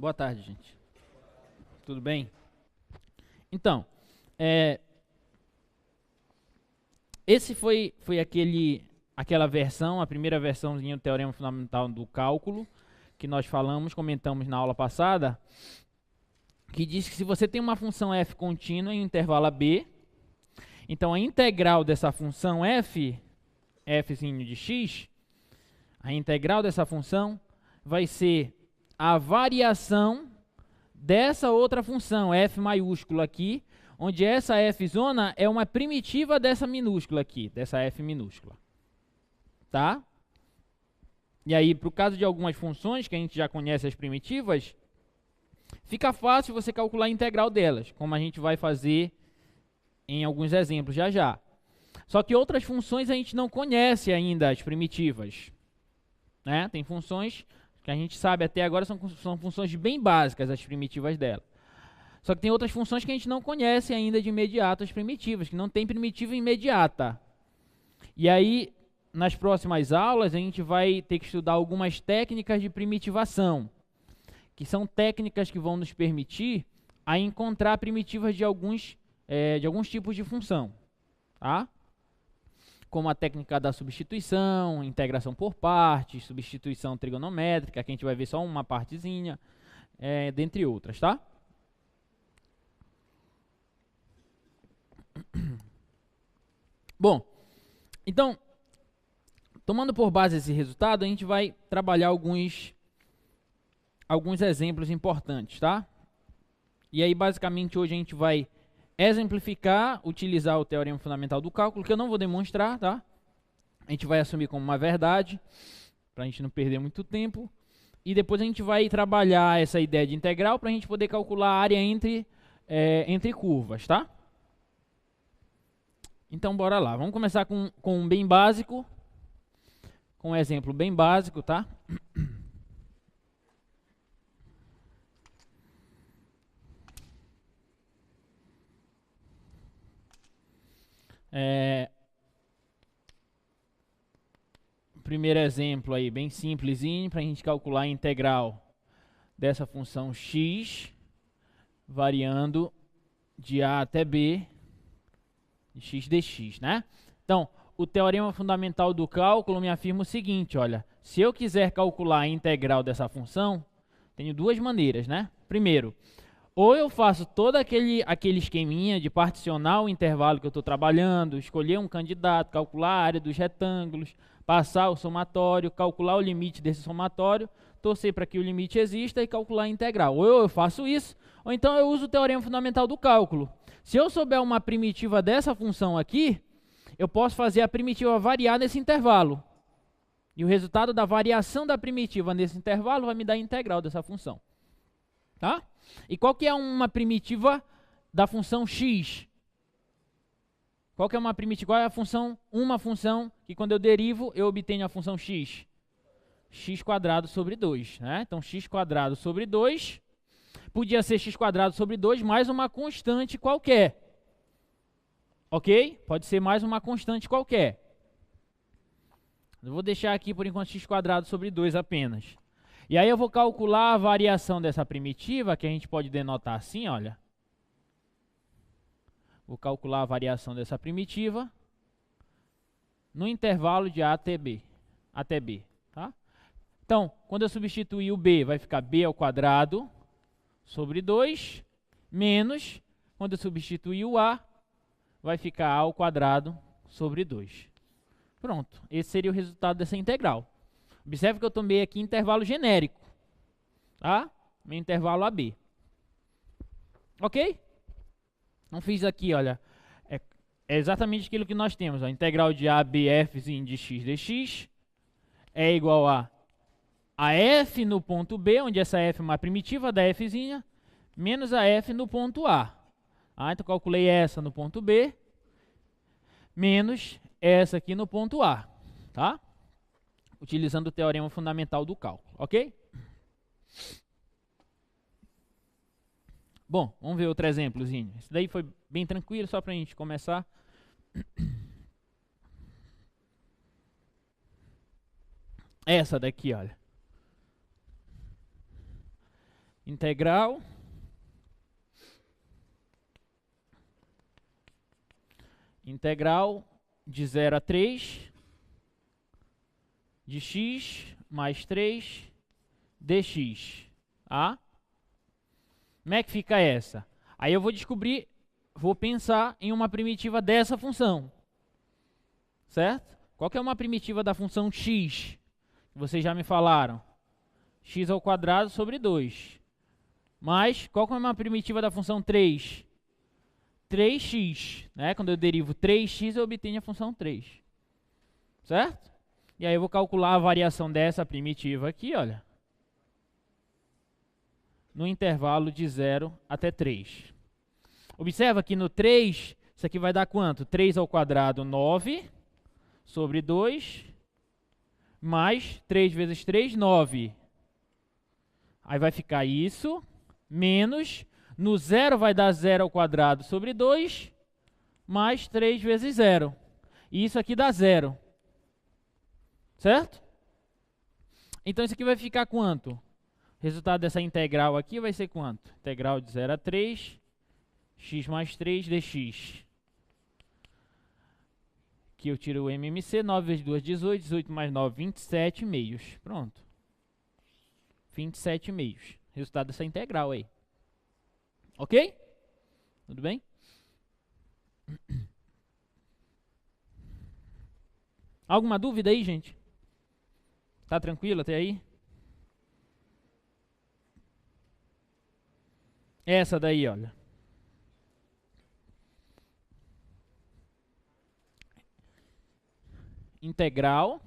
Boa tarde, gente. Tudo bem? Então, esse foi aquela versão, a primeira versãozinha do Teorema Fundamental do Cálculo, que nós comentamos na aula passada, que diz que se você tem uma função f contínua em um intervalo AB, então a integral dessa função f de x, a integral dessa função vai ser a variação dessa outra função, f maiúscula aqui, onde essa f zona é uma primitiva dessa minúscula aqui, dessa f minúscula. Tá? E aí, para o caso de algumas funções, que a gente já conhece as primitivas, fica fácil você calcular a integral delas, como a gente vai fazer em alguns exemplos já já. Só que outras funções a gente não conhece ainda as primitivas. Né? Tem funções que a gente sabe até agora são funções bem básicas, as primitivas dela. Só que tem outras funções que a gente não conhece ainda de imediato as primitivas, que não tem primitiva imediata. E aí, nas próximas aulas, a gente vai ter que estudar algumas técnicas de primitivação, que são técnicas que vão nos permitir a encontrar primitivas de alguns tipos de função. Tá? Como a técnica da substituição, integração por partes, substituição trigonométrica, que a gente vai ver só uma partezinha, dentre outras, tá? Bom, então, tomando por base esse resultado, a gente vai trabalhar alguns exemplos importantes, tá? E aí, basicamente, hoje a gente vai exemplificar, utilizar o teorema fundamental do cálculo, que eu não vou demonstrar, tá? A gente vai assumir como uma verdade, para a gente não perder muito tempo. E depois a gente vai trabalhar essa ideia de integral para a gente poder calcular a área entre curvas, tá? Então, bora lá. Vamos começar com um bem básico, com um exemplo bem básico, tá? Primeiro exemplo aí, bem simplesinho, para a gente calcular a integral dessa função x, variando de a até b, de x dx, né? Então, o teorema fundamental do cálculo me afirma o seguinte, olha, se eu quiser calcular a integral dessa função, tenho duas maneiras, né? Primeiro, ou eu faço todo aquele esqueminha de particionar o intervalo que eu estou trabalhando, escolher um candidato, calcular a área dos retângulos, passar o somatório, calcular o limite desse somatório, torcer para que o limite exista e calcular a integral. Ou eu faço isso, ou então eu uso o teorema fundamental do cálculo. Se eu souber uma primitiva dessa função aqui, eu posso fazer a primitiva variar nesse intervalo. E o resultado da variação da primitiva nesse intervalo vai me dar a integral dessa função. Tá? E qual que é uma primitiva da função x? Qual que é uma primitiva? Qual é a função? Uma função que quando eu derivo, eu obtenho a função x. X quadrado sobre 2. Né? Então, x quadrado sobre 2 podia ser x quadrado sobre 2 mais uma constante qualquer. Ok? Pode ser mais uma constante qualquer. Eu vou deixar aqui, por enquanto, x quadrado sobre 2 apenas. E aí eu vou calcular a variação dessa primitiva, que a gente pode denotar assim, olha. Vou calcular a variação dessa primitiva no intervalo de a até b. Tá? Então, quando eu substituir o b, vai ficar b ao quadrado sobre 2, menos, quando eu substituir o a, vai ficar a ao quadrado sobre 2. Pronto, esse seria o resultado dessa integral. Observe que eu tomei aqui intervalo genérico, tá? Meu intervalo AB. Ok? Então fiz aqui, olha, é exatamente aquilo que nós temos. A integral de ABF de x dx é igual a f no ponto B, onde essa f é uma primitiva da f, menos a f no ponto A. Então calculei essa no ponto B, menos essa aqui no ponto A. Tá? Utilizando o teorema fundamental do cálculo, ok? Bom, vamos ver outro exemplozinho. Esse daí foi bem tranquilo, só para a gente começar. Essa daqui, olha. integral de 0 a 3 de x mais 3 dx, tá? Como é que fica essa? Aí eu vou pensar em uma primitiva dessa função, certo? Qual que é uma primitiva da função x? Vocês já me falaram. X ao quadrado sobre 2. Mas, qual que é uma primitiva da função 3? 3x, né? Quando eu derivo 3x, eu obtenho a função 3. Certo? E aí eu vou calcular a variação dessa primitiva aqui, olha. No intervalo de 0 até 3. Observa que no 3, isso aqui vai dar quanto? 3 ao quadrado, 9, sobre 2, mais 3 vezes 3, 9. Aí vai ficar isso, menos, no 0 vai dar 0 ao quadrado sobre 2, mais 3 vezes 0. E isso aqui dá 0. Certo? Então isso aqui vai ficar quanto? O resultado dessa integral aqui vai ser quanto? Integral de 0 a 3, x mais 3 dx. Aqui eu tiro o MMC, 9 vezes 2, 18, 18 mais 9, 27 meios. Pronto. 27 meios. Resultado dessa integral aí. Ok? Tudo bem? Alguma dúvida aí, gente? Tá tranquilo até aí? Essa daí, olha. Integral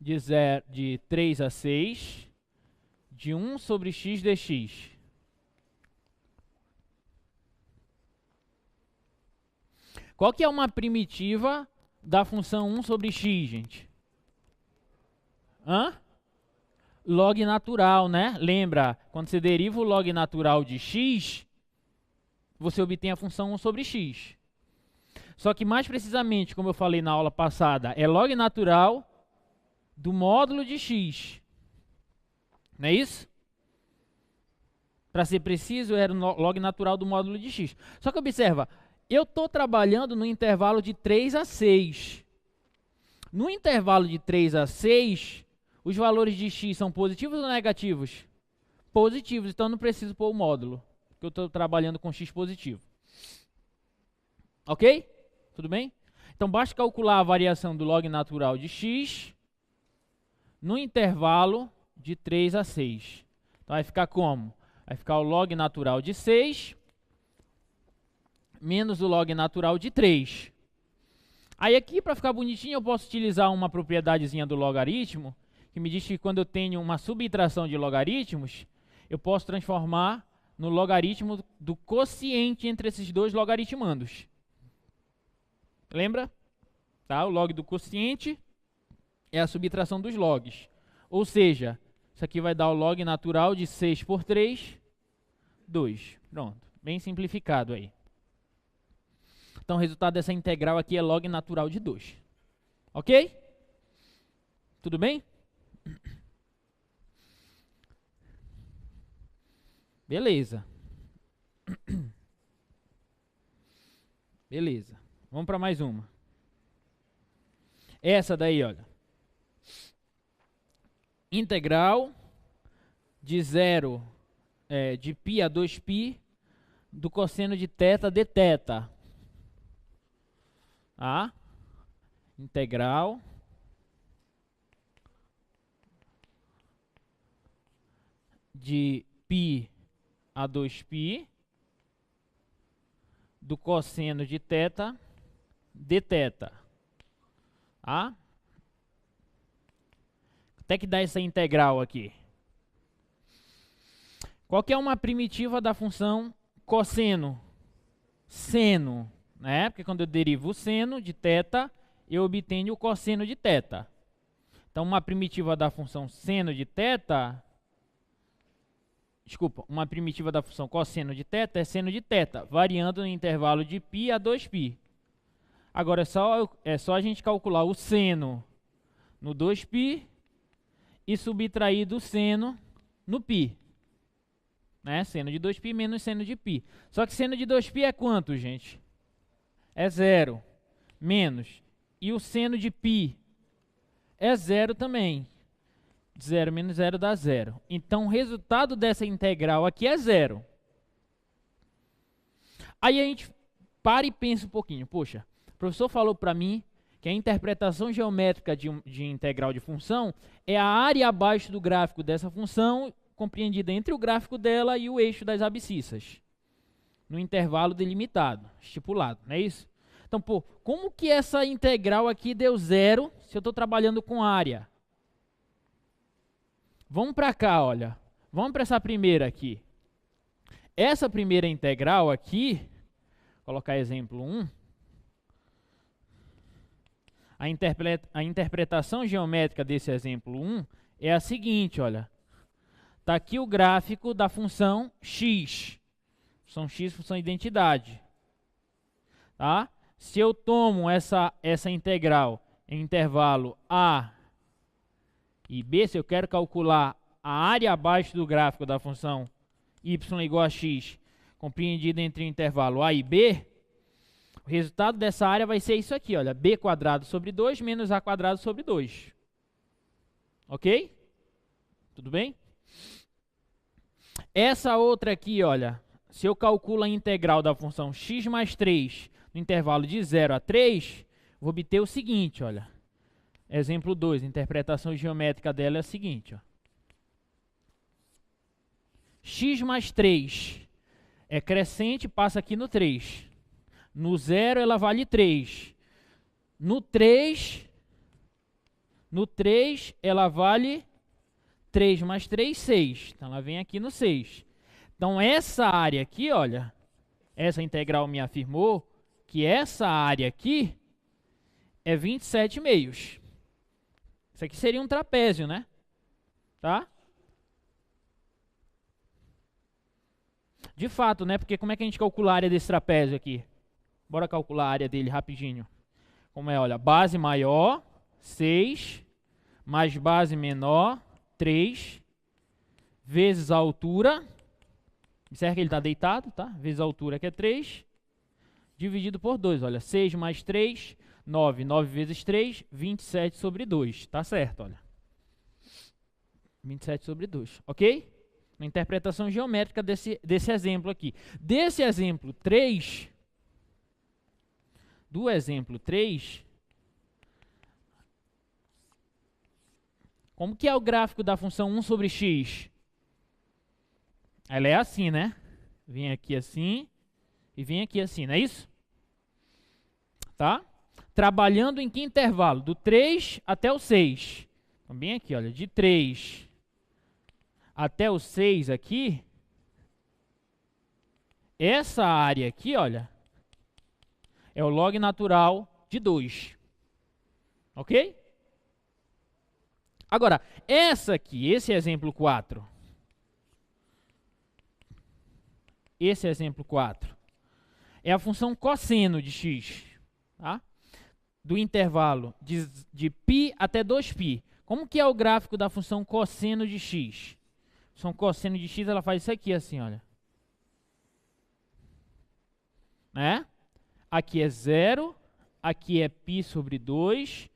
de 3 a 6 de 1 sobre x dx. Qual que é uma primitiva da função 1 sobre x, gente? Log natural, né? Lembra, quando você deriva o log natural de x, você obtém a função 1 sobre x. Só que mais precisamente, como eu falei na aula passada, é log natural do módulo de x. Não é isso? Para ser preciso, era o log natural do módulo de x. Só que observa, eu estou trabalhando no intervalo de 3 a 6. No intervalo de 3 a 6, os valores de x são positivos ou negativos? Positivos, então não preciso pôr o módulo, porque eu estou trabalhando com x positivo. Ok? Tudo bem? Então basta calcular a variação do log natural de x no intervalo de 3 a 6. Então vai ficar como? Vai ficar o log natural de 6 menos o log natural de 3. Aí aqui, para ficar bonitinho, eu posso utilizar uma propriedadezinha do logaritmo, que me diz que quando eu tenho uma subtração de logaritmos, eu posso transformar no logaritmo do quociente entre esses dois logaritmandos. Lembra? Tá? O log do quociente é a subtração dos logs. Ou seja, isso aqui vai dar o log natural de 6 por 3, 2. Pronto, bem simplificado aí. Então o resultado dessa integral aqui é log natural de 2. Ok? Tudo bem? Beleza. Beleza. Vamos para mais uma. Essa daí, olha. Integral de 0 de π a 2π do cosseno de θ d θ. Tá? Integral de π a 2π do cosseno de θ d θ. Tá? Até que dá essa integral aqui. Qual que é uma primitiva da função cosseno? Seno, né? Porque quando eu derivo o seno de θ, eu obtenho o cosseno de θ. Então, uma primitiva da função seno de θ, uma primitiva da função cosseno de θ é seno de θ, variando no intervalo de π a 2π. Agora é só a gente calcular o seno no 2π e subtrair do seno no π. Né? Seno de 2π menos seno de π. Só que seno de 2π é quanto, gente? É 0. Menos. E o seno de π é 0 também. 0 menos 0 dá 0. Então, o resultado dessa integral aqui é 0. Aí a gente para e pensa um pouquinho. Poxa, o professor falou para mim que a interpretação geométrica de integral de função é a área abaixo do gráfico dessa função, compreendida entre o gráfico dela e o eixo das abscissas, no intervalo delimitado, estipulado, não é isso? Então, pô, como que essa integral aqui deu 0 se eu estou trabalhando com área? Vamos para cá, olha. Vamos para essa primeira aqui. Essa primeira integral aqui, vou colocar exemplo 1. A interpretação geométrica desse exemplo 1 é a seguinte, olha. Está aqui o gráfico da função x. Função x, função identidade. Tá? Se eu tomo essa integral em intervalo a e b, se eu quero calcular a área abaixo do gráfico da função y igual a x, compreendida entre o intervalo a e b, o resultado dessa área vai ser isso aqui, olha, b quadrado sobre 2 menos a quadrado sobre 2. Ok? Tudo bem? Essa outra aqui, olha, se eu calculo a integral da função x mais 3 no intervalo de 0 a 3, vou obter o seguinte, olha. Exemplo 2, a interpretação geométrica dela é a seguinte, ó. X mais 3 é crescente, passa aqui no 3. No 0 ela vale 3. No 3 ela vale 3 mais 3, 6. Então ela vem aqui no 6. Então essa área aqui, olha, essa integral me afirmou que essa área aqui é 27 meios. Isso aqui seria um trapézio, né? Tá? De fato, né? Porque como é que a gente calcula a área desse trapézio aqui? Bora calcular a área dele rapidinho. Como é, olha, base maior, 6, mais base menor, 3, vezes a altura, observe que ele está deitado, tá? Vezes a altura, que é 3, dividido por 2, olha, 6 mais 3, 9, 9 vezes 3, 27 sobre 2, tá certo, olha. 27 sobre 2, ok? Uma interpretação geométrica desse exemplo aqui. Desse exemplo 3, do exemplo 3, como que é o gráfico da função 1 sobre x? Ela é assim, né? Vem aqui assim e vem aqui assim, não é isso? Tá? Trabalhando em que intervalo? Do 3 até o 6. Então, bem aqui, olha, de 3 até o 6 aqui, essa área aqui, olha, é o log natural de 2. Ok? Agora, essa aqui, esse exemplo 4, é a função cosseno de x, tá? Do intervalo de π até 2π. Como que é o gráfico da função cosseno de x? A função cosseno de x, ela faz isso aqui, assim, olha. Né? Aqui é 0, aqui é π sobre 2,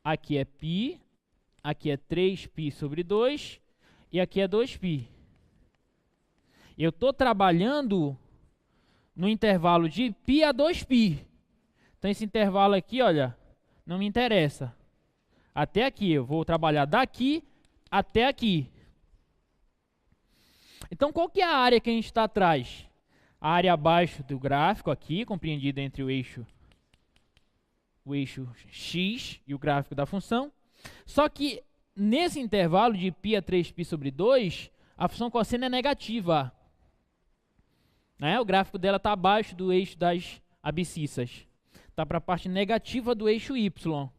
aqui é π, aqui é 3π sobre 2 e aqui é 2π. Eu estou trabalhando no intervalo de π a 2π. Então, esse intervalo aqui, olha, não me interessa. Até aqui, eu vou trabalhar daqui até aqui. Então, qual que é a área que a gente está atrás? A área abaixo do gráfico aqui, compreendida entre o eixo x e o gráfico da função. Só que, nesse intervalo de π a 3π sobre 2, a função cosseno é negativa. Né? O gráfico dela está abaixo do eixo das abscissas. Está para a parte negativa do eixo y.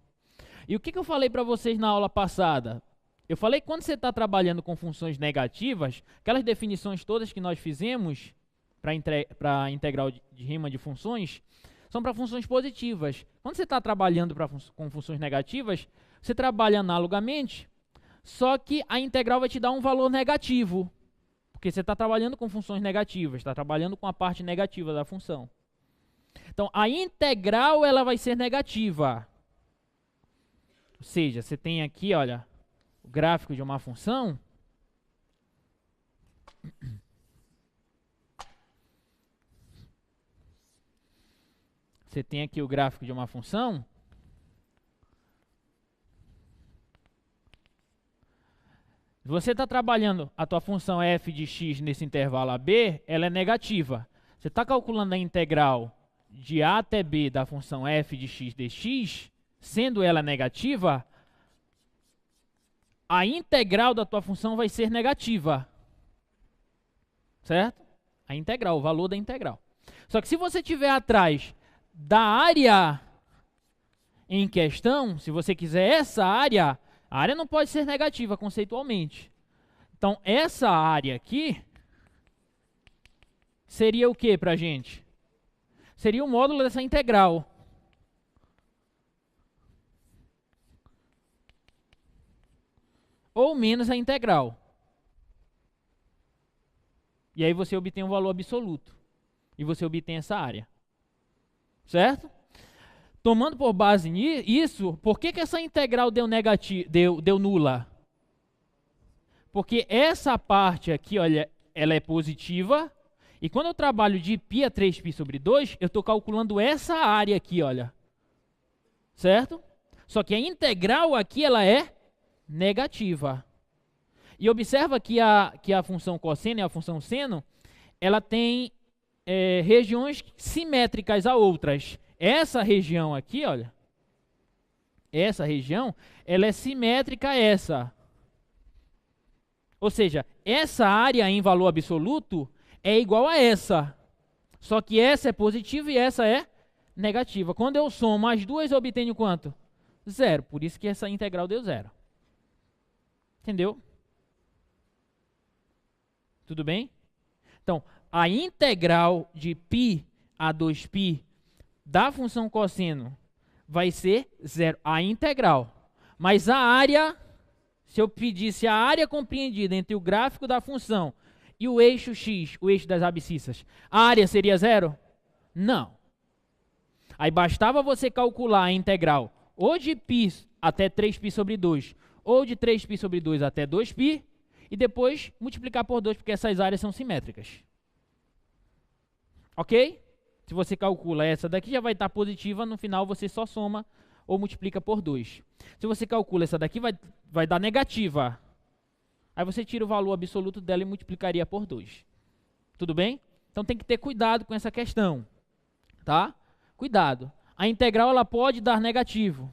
E o que eu falei para vocês na aula passada? Eu falei que quando você está trabalhando com funções negativas, aquelas definições todas que nós fizemos para a integral de rima de funções, são para funções positivas. Quando você está trabalhando com funções negativas, você trabalha analogamente, só que a integral vai te dar um valor negativo, porque você está trabalhando com funções negativas, está trabalhando com a parte negativa da função. Então, a integral ela vai ser negativa. Ou seja, você tem aqui, olha, o gráfico de uma função. Você tem aqui o gráfico de uma função. Você está trabalhando a tua função f de x nesse intervalo AB, ela é negativa. Você está calculando a integral de a até b da função f de x dx, sendo ela negativa, a integral da tua função vai ser negativa. Certo? A integral, o valor da integral. Só que se você tiver atrás da área em questão, se você quiser essa área, a área não pode ser negativa conceitualmente. Então, essa área aqui seria o que para a gente? Seria o módulo dessa integral. Ou menos a integral. E aí você obtém um valor absoluto. E você obtém essa área. Certo? Tomando por base nisso, por que essa integral deu nula? Porque essa parte aqui, olha, ela é positiva. E quando eu trabalho de π a 3π sobre 2, eu estou calculando essa área aqui, olha. Certo? Só que a integral aqui, ela é negativa. E observa que a função cosseno e a função seno, ela tem regiões simétricas a outras. Essa região aqui, olha, essa região, ela é simétrica a essa. Ou seja, essa área em valor absoluto é igual a essa. Só que essa é positiva e essa é negativa. Quando eu somo as duas, eu obtenho quanto? Zero. Por isso que essa integral deu zero. Entendeu? Tudo bem? Então, a integral de π a 2π da função cosseno vai ser zero. A integral. Mas a área, se eu pedisse a área compreendida entre o gráfico da função e o eixo x, o eixo das abscissas, a área seria zero? Não. Aí bastava você calcular a integral ou de π até 3π sobre 2, ou de 3π sobre 2 até 2π, e depois multiplicar por 2, porque essas áreas são simétricas. Ok? Se você calcula essa daqui, já vai estar positiva, no final você só soma ou multiplica por 2. Se você calcula essa daqui, vai dar negativa. Aí você tira o valor absoluto dela e multiplicaria por 2. Tudo bem? Então tem que ter cuidado com essa questão. Tá? Cuidado. A integral ela pode dar negativo.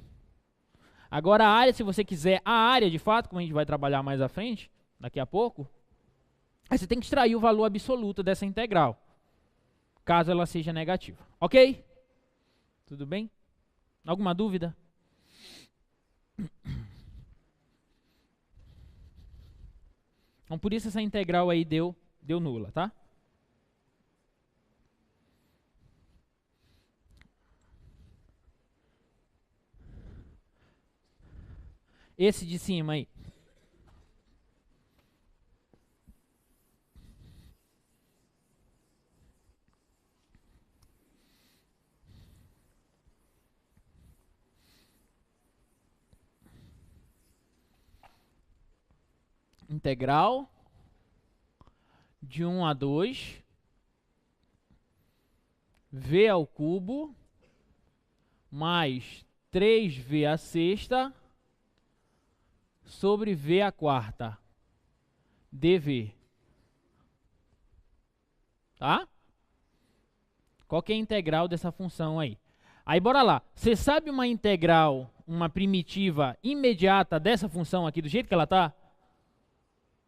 Agora a área, se você quiser a área de fato, como a gente vai trabalhar mais à frente, daqui a pouco, aí você tem que extrair o valor absoluto dessa integral, caso ela seja negativa. Ok? Tudo bem? Alguma dúvida? Então, por isso essa integral aí deu nula, tá? Esse de cima aí. Integral de 1 a 2 v ao cubo mais 3v à sexta sobre v à quarta dv. Tá? Qual que é a integral dessa função aí? Aí bora lá. Você sabe uma integral, uma primitiva imediata dessa função aqui, do jeito que ela tá?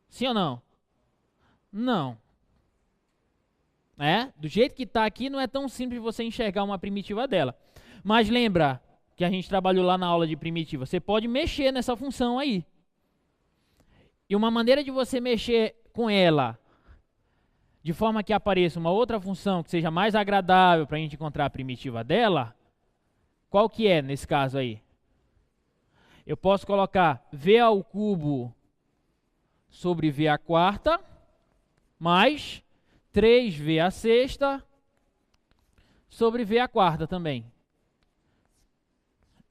Sim ou não? Não. Do jeito que está aqui, não é tão simples você enxergar uma primitiva dela. Mas lembra que a gente trabalhou lá na aula de primitiva. Você pode mexer nessa função aí. E uma maneira de você mexer com ela de forma que apareça uma outra função que seja mais agradável para a gente encontrar a primitiva dela, qual que é nesse caso aí? Eu posso colocar v ao cubo sobre v à quarta, mais 3v à sexta sobre v à quarta também.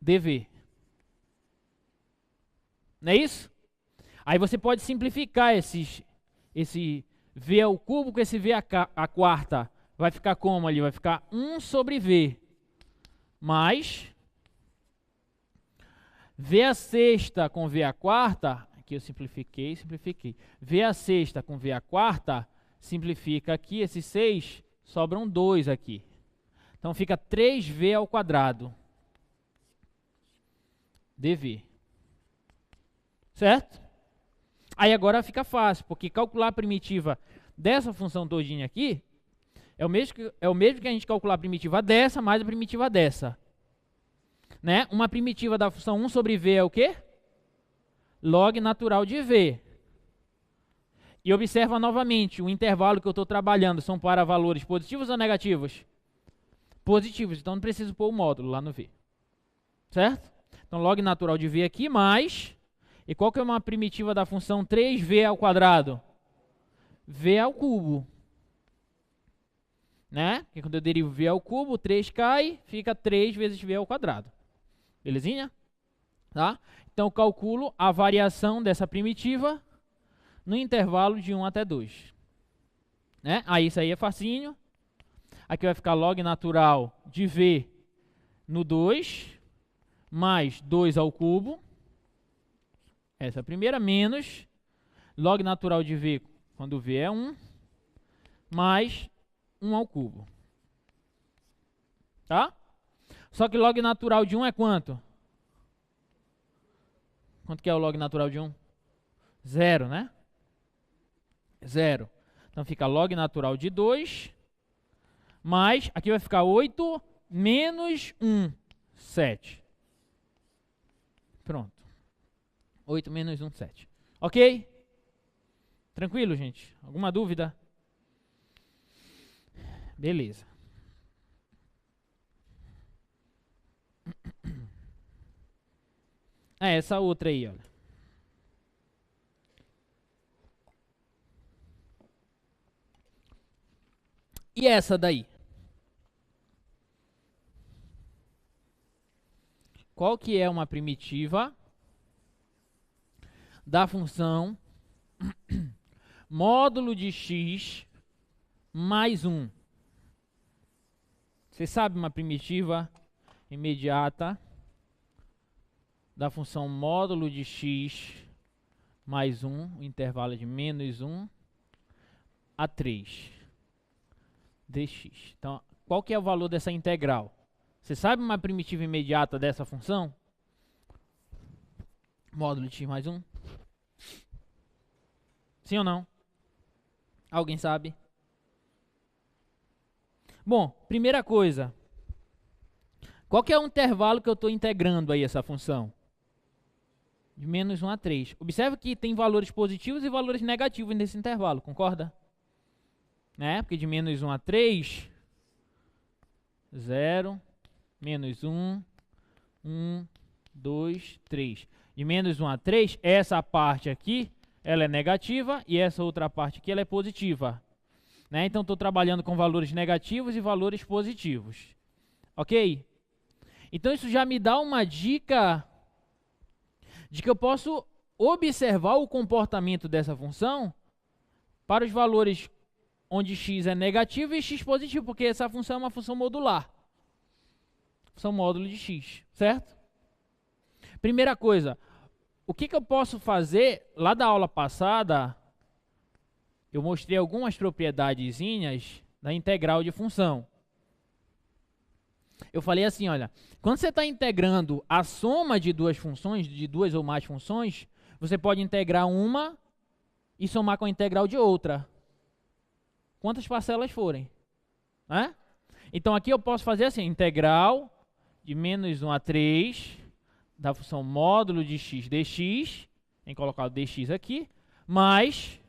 dv. Não é isso? Aí você pode simplificar esse v ao cubo com esse v à quarta. Vai ficar como ali? Vai ficar 1 sobre v mais v à sexta com v à quarta. Aqui eu simplifiquei. V à sexta com v à quarta, simplifica aqui, esses 6, sobram 2 aqui. Então fica 3v ao quadrado dv. Certo? Aí agora fica fácil, porque calcular a primitiva dessa função todinha aqui é o mesmo que a gente calcular a primitiva dessa mais a primitiva dessa. Né? Uma primitiva da função 1 sobre v é o quê? Log natural de v. E observa novamente, o intervalo que eu estou trabalhando são para valores positivos ou negativos? Positivos, então não preciso pôr o módulo lá no v. Certo? Então log natural de v aqui mais... E qual que é uma primitiva da função 3v ao quadrado? V ao cubo. Né? Porque quando eu derivo v ao cubo, 3 cai, fica 3 vezes v ao quadrado. Belezinha? Tá? Então eu calculo a variação dessa primitiva no intervalo de 1 até 2. Né? Aí isso aí é facinho. Aqui vai ficar log natural de v no 2, mais 2 ao cubo. Essa é a primeira, menos log natural de v, quando v é 1, mais 1 ao cubo. Tá? Só que log natural de 1 é quanto? Quanto que é o log natural de 1? 0, né? 0. Então fica log natural de 2, mais, aqui vai ficar 8, menos 1, 7. Pronto. 8 menos 1, 7. Ok? Tranquilo, gente? Alguma dúvida? Beleza. Essa outra aí, olha. E essa daí? Qual que é uma primitiva da função módulo de x mais 1? Você sabe uma primitiva imediata da função módulo de x mais 1, o intervalo de menos 1 a 3 dx. Então, qual que é o valor dessa integral? Você sabe uma primitiva imediata dessa função? Módulo de x mais 1? Sim ou não? Alguém sabe? Bom, primeira coisa. Qual que é o intervalo que eu estou integrando aí essa função? De menos 1 a 3. Observe que tem valores positivos e valores negativos nesse intervalo, concorda? Né? Porque de menos 1 a 3, 0, menos 1, 1, 2, 3. De menos 1 a 3, essa parte aqui, ela é negativa e essa outra parte aqui ela é positiva. Né? Então estou trabalhando com valores negativos e valores positivos. Ok? Então isso já me dá uma dica de que eu posso observar o comportamento dessa função para os valores onde x é negativo e x positivo, porque essa função é uma função modular. Função módulo de x, certo? Primeira coisa, o que eu posso fazer? Lá da aula passada, eu mostrei algumas propriedadezinhas da integral de função. Eu falei assim, olha, quando você está integrando a soma de duas funções, de duas ou mais funções, você pode integrar uma e somar com a integral de outra. Quantas parcelas forem. Né? Então aqui eu posso fazer assim, integral de menos 1 a 3 da função módulo de x dx, tem que colocar o dx aqui, mais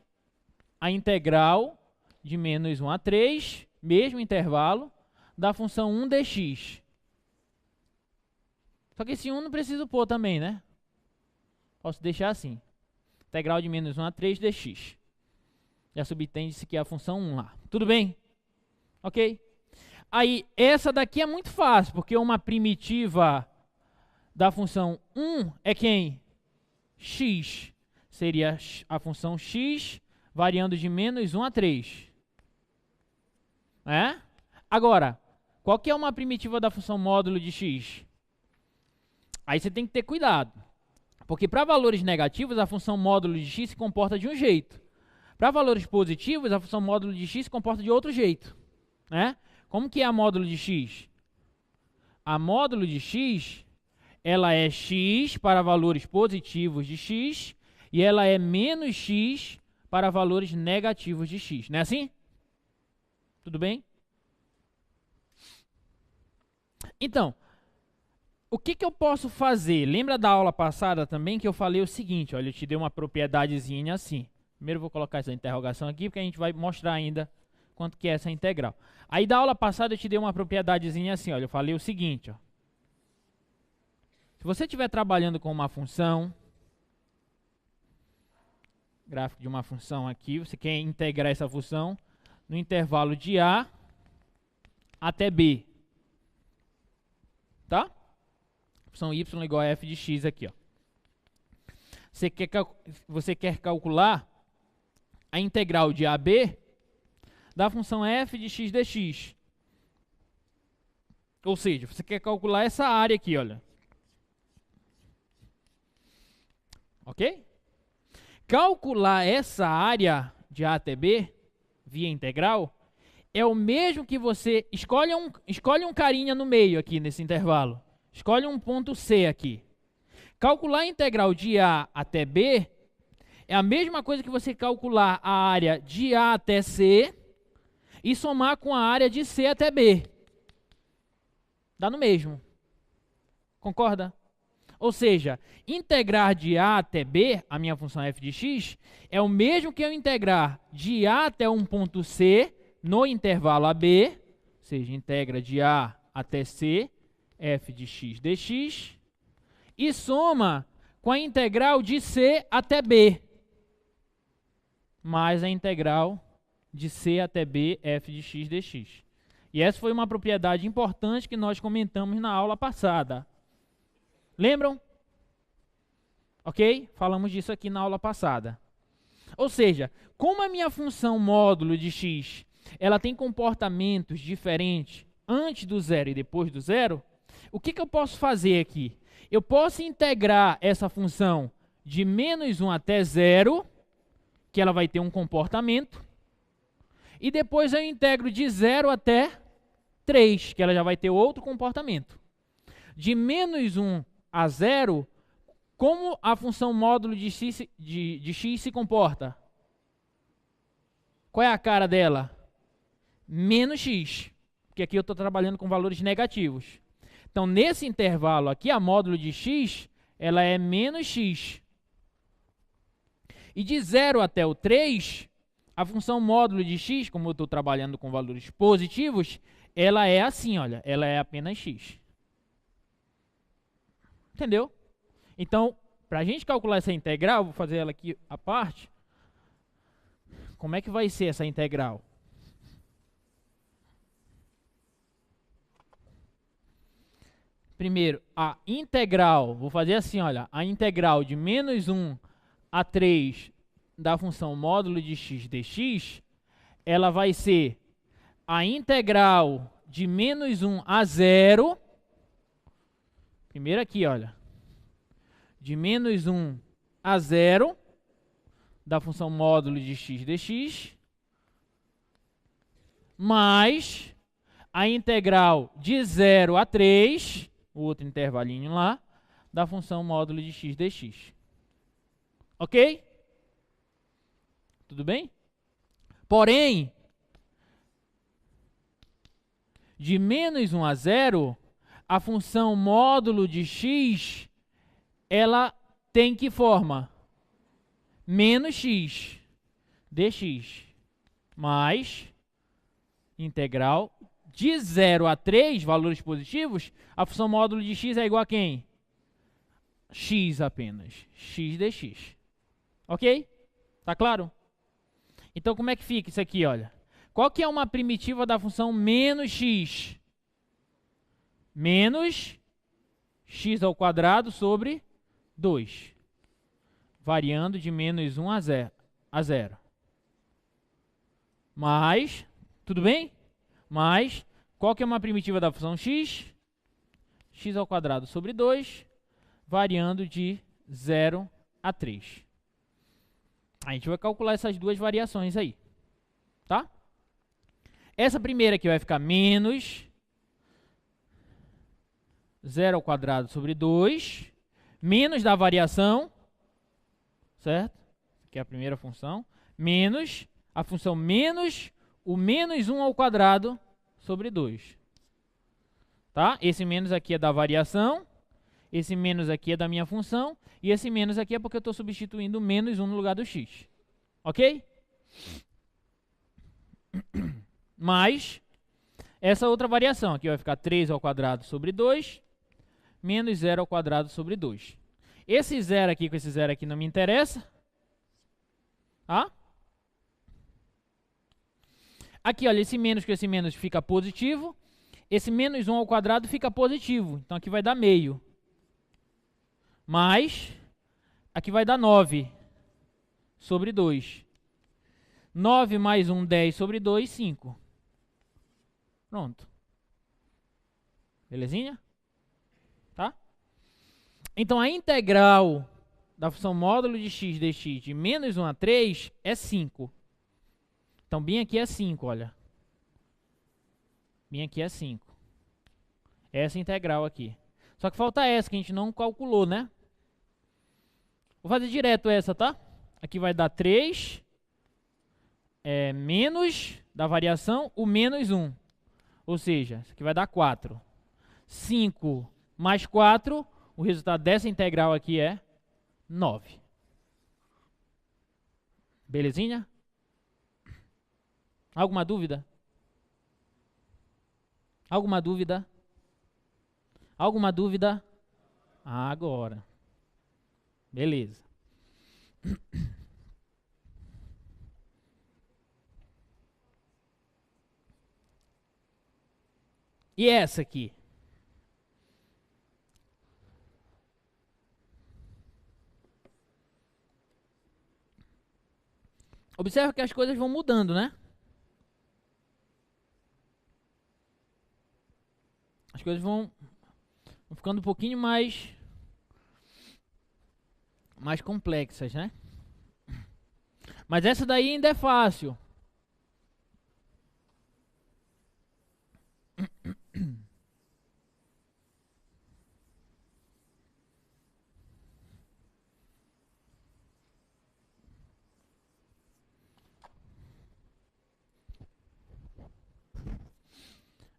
a integral de menos 1 a 3, mesmo intervalo, da função 1 dx. Só que esse 1 não preciso pôr também, né? Posso deixar assim. Integral de menos 1 a 3 dx. Já subtende-se que é a função 1 lá. Tudo bem? Ok? Aí, essa daqui é muito fácil, porque uma primitiva da função 1 é quem? X. Seria a função x variando de menos 1 a 3. É? Agora, qual que é uma primitiva da função módulo de x? Aí você tem que ter cuidado. Porque para valores negativos, a função módulo de x se comporta de um jeito. Para valores positivos, a função módulo de x se comporta de outro jeito. Né? Como que é a módulo de x? A módulo de x, ela é x para valores positivos de x e ela é menos x para valores negativos de x. Não é assim? Tudo bem? Então, o que eu posso fazer? Lembra da aula passada também que eu falei o seguinte, olha, eu te dei uma propriedadezinha assim. Primeiro eu vou colocar essa interrogação aqui, porque a gente vai mostrar ainda quanto que é essa integral. Aí da aula passada eu te dei uma propriedadezinha assim, olha, eu falei o seguinte, ó. Se você estiver trabalhando com uma função, gráfico de uma função aqui, você quer integrar essa função no intervalo de A até B. Tá? Função y igual a f de x aqui, ó. Você quer calcular a integral de AB da função f de x dx. Ou seja, você quer calcular essa área aqui, olha. Ok? Calcular essa área de A até B, via integral, é o mesmo que você... Escolhe um carinha no meio aqui nesse intervalo. Escolhe um ponto C aqui. Calcular a integral de A até B é a mesma coisa que você calcular a área de A até C e somar com a área de C até B. Dá no mesmo. Concorda? Ou seja, integrar de A até B, a minha função f de x, é o mesmo que eu integrar de A até um ponto C no intervalo AB, ou seja, integra de A até C, f de x dx, e soma com a integral de C até B, mais a integral de C até B, f de x dx. E essa foi uma propriedade importante que nós comentamos na aula passada. Lembram? Ok? Falamos disso aqui na aula passada. Ou seja, como a minha função módulo de x ela tem comportamentos diferentes antes do zero e depois do zero, o que eu posso fazer aqui? Eu posso integrar essa função de menos 1 até 0, que ela vai ter um comportamento, e depois eu integro de 0 até 3, que ela já vai ter outro comportamento. De menos 1 a 0, como a função módulo de x se comporta? Qual é a cara dela? Menos x, porque aqui eu estou trabalhando com valores negativos. Então, nesse intervalo aqui, a módulo de x, ela é menos x. E de 0 até o 3, a função módulo de x, como eu estou trabalhando com valores positivos, ela é assim, olha, ela é apenas x. Entendeu? Então, para a gente calcular essa integral, vou fazer ela aqui à parte. Como é que vai ser essa integral? Primeiro, a integral, vou fazer assim, olha, a integral de menos 1 a 3 da função módulo de x dx, ela vai ser a integral de menos 1 a 0, primeiro aqui, olha, de menos 1 a 0 da função módulo de x dx, mais a integral de 0 a 3, o outro intervalinho lá, da função módulo de x dx. Ok? Tudo bem? Porém, de menos 1 a 0, a função módulo de x, ela tem que forma? Menos x dx mais integral de 0 a 3, valores positivos, a função módulo de x é igual a quem? X apenas, x dx. Ok? Tá claro? Então como é que fica isso aqui, olha? Qual que é uma primitiva da função menos x? Menos x ao quadrado sobre 2. Variando de menos 1 a 0. Mais, tudo bem? Mais, qual que é uma primitiva da função x? X ao quadrado sobre 2, variando de 0 a 3. A gente vai calcular essas duas variações aí, tá? Essa primeira aqui vai ficar menos 0 ao quadrado sobre 2, menos da variação, certo? Aqui é a primeira função, menos a função menos o menos 1 ao quadrado sobre 2. Tá? Esse menos aqui é da variação, esse menos aqui é da minha função, e esse menos aqui é porque eu estou substituindo o menos 1 no lugar do x. Ok? Mais essa outra variação, aqui vai ficar 3 ao quadrado sobre 2, menos 0 ao quadrado sobre 2. Esse zero aqui com esse zero aqui não me interessa. Tá? Aqui, olha, esse menos com esse menos fica positivo. Esse menos 1 ao quadrado fica positivo. Então, aqui vai dar meio. Mais, aqui vai dar 9 sobre 2. 9 mais 1, 10 sobre 2, 5. Pronto. Belezinha? Tá? Então, a integral da função módulo de x dx de menos 1 a 3 é 5. Então, bem aqui é 5, olha. Bem aqui é 5. Essa integral aqui. Só que falta essa, que a gente não calculou, né? Vou fazer direto essa, tá? Aqui vai dar 3, menos da variação, o menos 1. Ou seja, isso aqui vai dar 4. 5 mais 4, o resultado dessa integral aqui é 9. Belezinha? Alguma dúvida? Alguma dúvida? Alguma dúvida? Agora. Beleza. E essa aqui? Observa que as coisas vão mudando, né? As coisas vão ficando um pouquinho mais complexas, né? Mas essa daí ainda é fácil.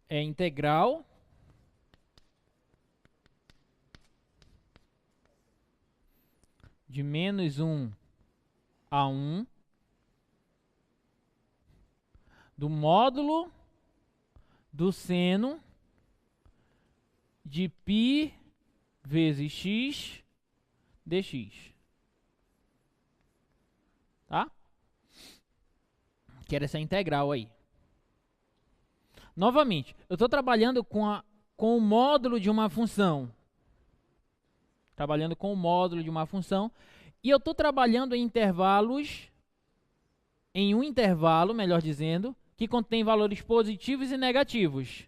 É integral de menos 1 a 1 do módulo do seno de π vezes x dx. Tá? Que era essa integral aí. Novamente, eu estou trabalhando com o módulo de uma função. Trabalhando com o módulo de uma função. E eu estou trabalhando em intervalos, em um intervalo, melhor dizendo, que contém valores positivos e negativos.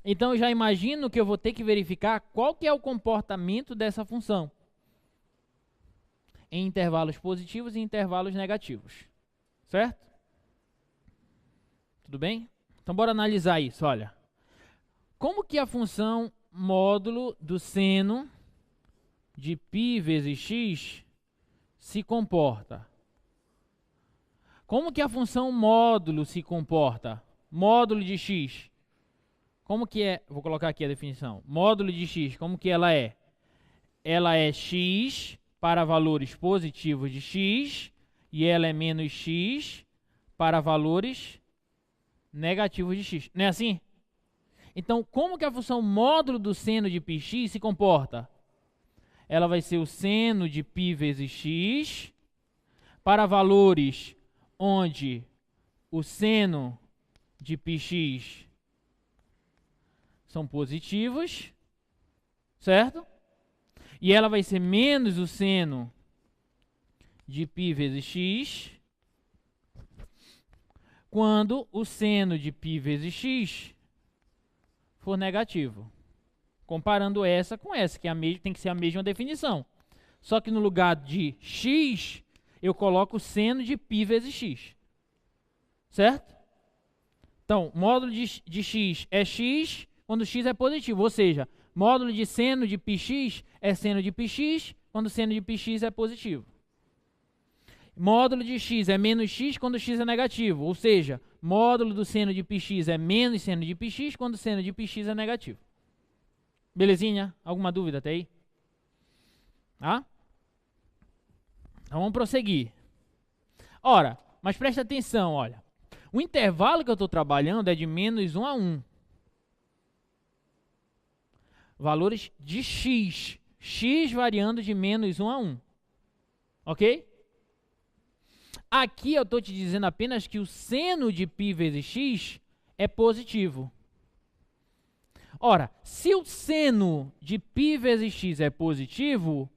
Então, eu já imagino que eu vou ter que verificar qual que é o comportamento dessa função em intervalos positivos e intervalos negativos. Certo? Tudo bem? Então, bora analisar isso, olha. Como que a função módulo do seno de π vezes x se comporta? Como que a função módulo se comporta? Módulo de x. Como que é? Vou colocar aqui a definição. Módulo de x, como que ela é? Ela é x para valores positivos de x, e ela é menos x para valores negativos de x. Não é assim? Então, como que a função módulo do seno de πx se comporta? Ela vai ser o seno de π vezes x para valores onde o seno de πx são positivos, certo? E ela vai ser menos o seno de π vezes x quando o seno de π vezes x for negativo. Comparando essa com essa, que é tem que ser a mesma definição. Só que no lugar de x, eu coloco o seno de π vezes x. Certo? Então, módulo de x é x quando x é positivo. Ou seja, módulo de seno de πx é seno de πx quando seno de πx é positivo. Módulo de x é menos x quando x é negativo. Ou seja, módulo do seno de πx é menos seno de πx quando seno de πx é negativo. Belezinha? Alguma dúvida até aí? Tá? Então vamos prosseguir. Ora, mas presta atenção, olha. O intervalo que eu estou trabalhando é de menos 1 a 1. Valores de x. X variando de menos 1 a 1. Ok? Aqui eu estou te dizendo apenas que o seno de π vezes x é positivo. Ora, se o seno de π vezes x é positivo,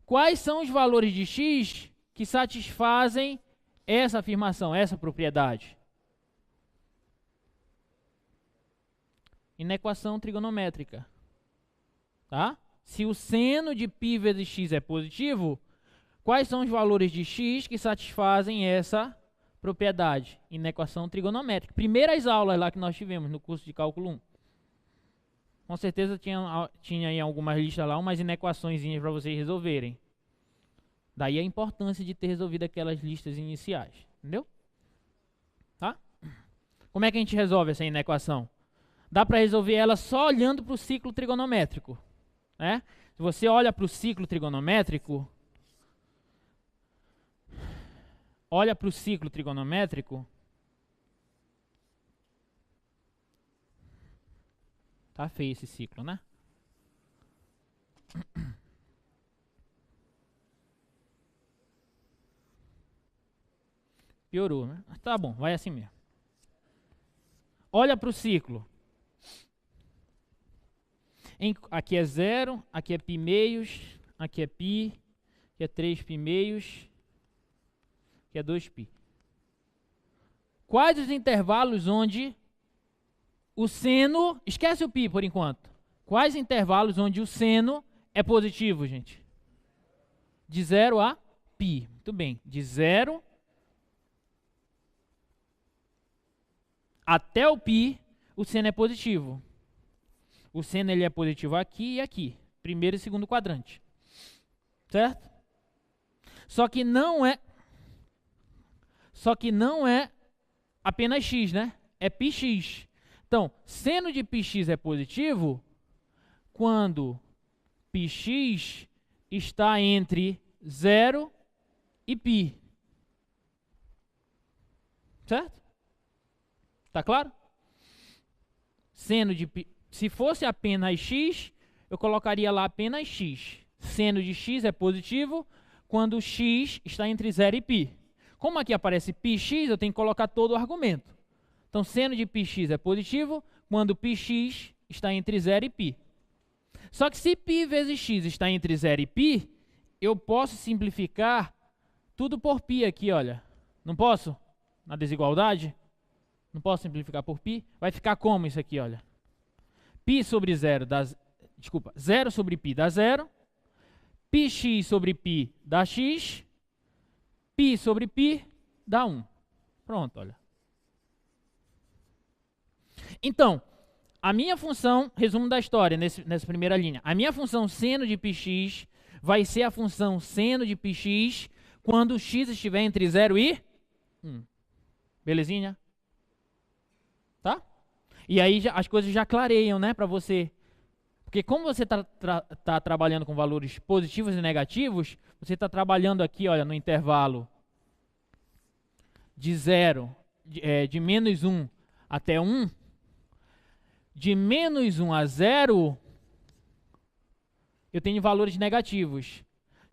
quais são os valores de x que satisfazem essa afirmação, essa propriedade? E na equação trigonométrica. Tá? Se o seno de π vezes x é positivo, quais são os valores de x que satisfazem essa propriedade? E na equação trigonométrica. Primeiras aulas lá que nós tivemos no curso de cálculo 1. Com certeza tinha aí algumas listas lá, umas inequações para vocês resolverem. Daí a importância de ter resolvido aquelas listas iniciais. Entendeu? Tá? Como é que a gente resolve essa inequação? Dá para resolver ela só olhando para o ciclo trigonométrico. Né? Se você olha para o ciclo trigonométrico, tá feio esse ciclo, né? Piorou, né? Tá bom, vai assim mesmo. Olha para o ciclo. Aqui é 0, aqui é π meios, aqui é π, aqui é 3π meios, aqui é 2π. Quais os intervalos onde o seno... Esquece o π por enquanto. Quais intervalos onde o seno é positivo, gente? De 0 a π. Muito bem. De 0 até o π, o seno é positivo. O seno ele é positivo aqui e aqui. Primeiro e segundo quadrante. Certo? Só que não é apenas x, né? É πx. Então, seno de πx é positivo quando πx está entre 0 e π. Certo? Tá claro? Seno de π... Se fosse apenas x, eu colocaria lá apenas x. Seno de x é positivo quando x está entre 0 e π. Como aqui aparece πx, eu tenho que colocar todo o argumento. Então, seno de πx é positivo quando πx está entre 0 e π. Só que se π vezes x está entre 0 e π, eu posso simplificar tudo por π aqui, olha. Não posso? Na desigualdade? Não posso simplificar por π? Vai ficar como isso aqui, olha? π sobre 0 dá... Desculpa, 0 sobre π dá 0. πx sobre π dá x. π sobre π dá 1. Pronto, olha. Então, a minha função, resumo da história nessa primeira linha. A minha função seno de πx vai ser a função seno de πx quando x estiver entre 0 e 1. Belezinha? Tá? E aí as coisas já clareiam, né, para você. Porque como você tá trabalhando com valores positivos e negativos, você está trabalhando aqui, olha, no intervalo de 0, de menos 1 até 1, de menos 1 a 0, eu tenho valores negativos.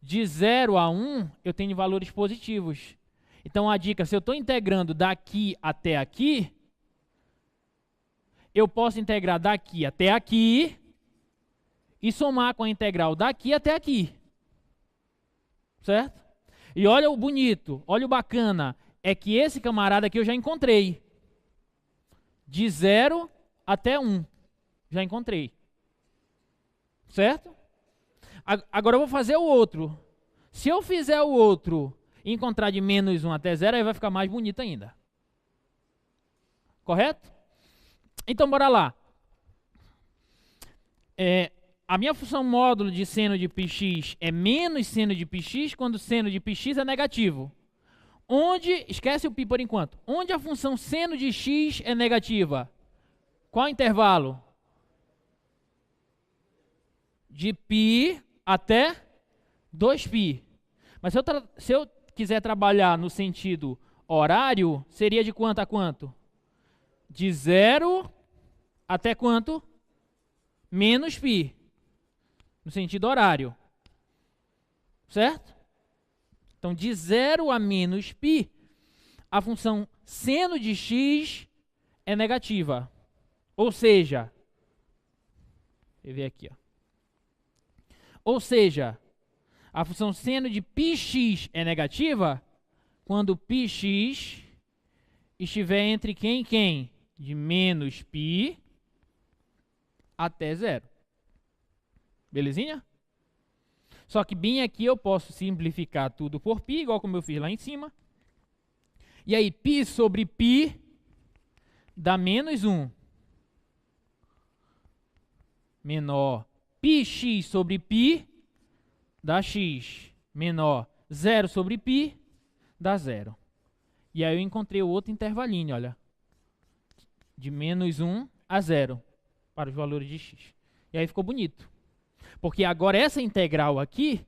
De 0 a 1, eu tenho valores positivos. Então, a dica, se eu estou integrando daqui até aqui, eu posso integrar daqui até aqui e somar com a integral daqui até aqui. Certo? E olha o bonito, olha o bacana, é que esse camarada aqui eu já encontrei. De 0 até 1, já encontrei. Certo? Agora eu vou fazer o outro. Se eu fizer o outro e encontrar de menos 1 até 0, aí vai ficar mais bonito ainda. Correto? Então, bora lá. A minha função módulo de seno de πx é menos seno de πx quando seno de πx é negativo. Esquece o π por enquanto. Onde a função seno de x é negativa? Qual intervalo? De π até 2π. Mas se eu quiser trabalhar no sentido horário, seria de quanto a quanto? De 0 até quanto? Menos π. No sentido horário. Certo? Então, de 0 a menos π, a função seno de x é negativa. Ou seja, deixa eu ver aqui, ó. Ou seja, a função seno de πx é negativa quando πx estiver entre quem e quem? De menos π até 0. Belezinha? Só que bem aqui eu posso simplificar tudo por π, igual como eu fiz lá em cima. E aí, π sobre π dá menos 1. Menor πx sobre π dá x. Menor 0 sobre π dá 0. E aí eu encontrei o outro intervalinho, olha. De menos 1 a 0 para os valores de x. E aí ficou bonito. Porque agora essa integral aqui,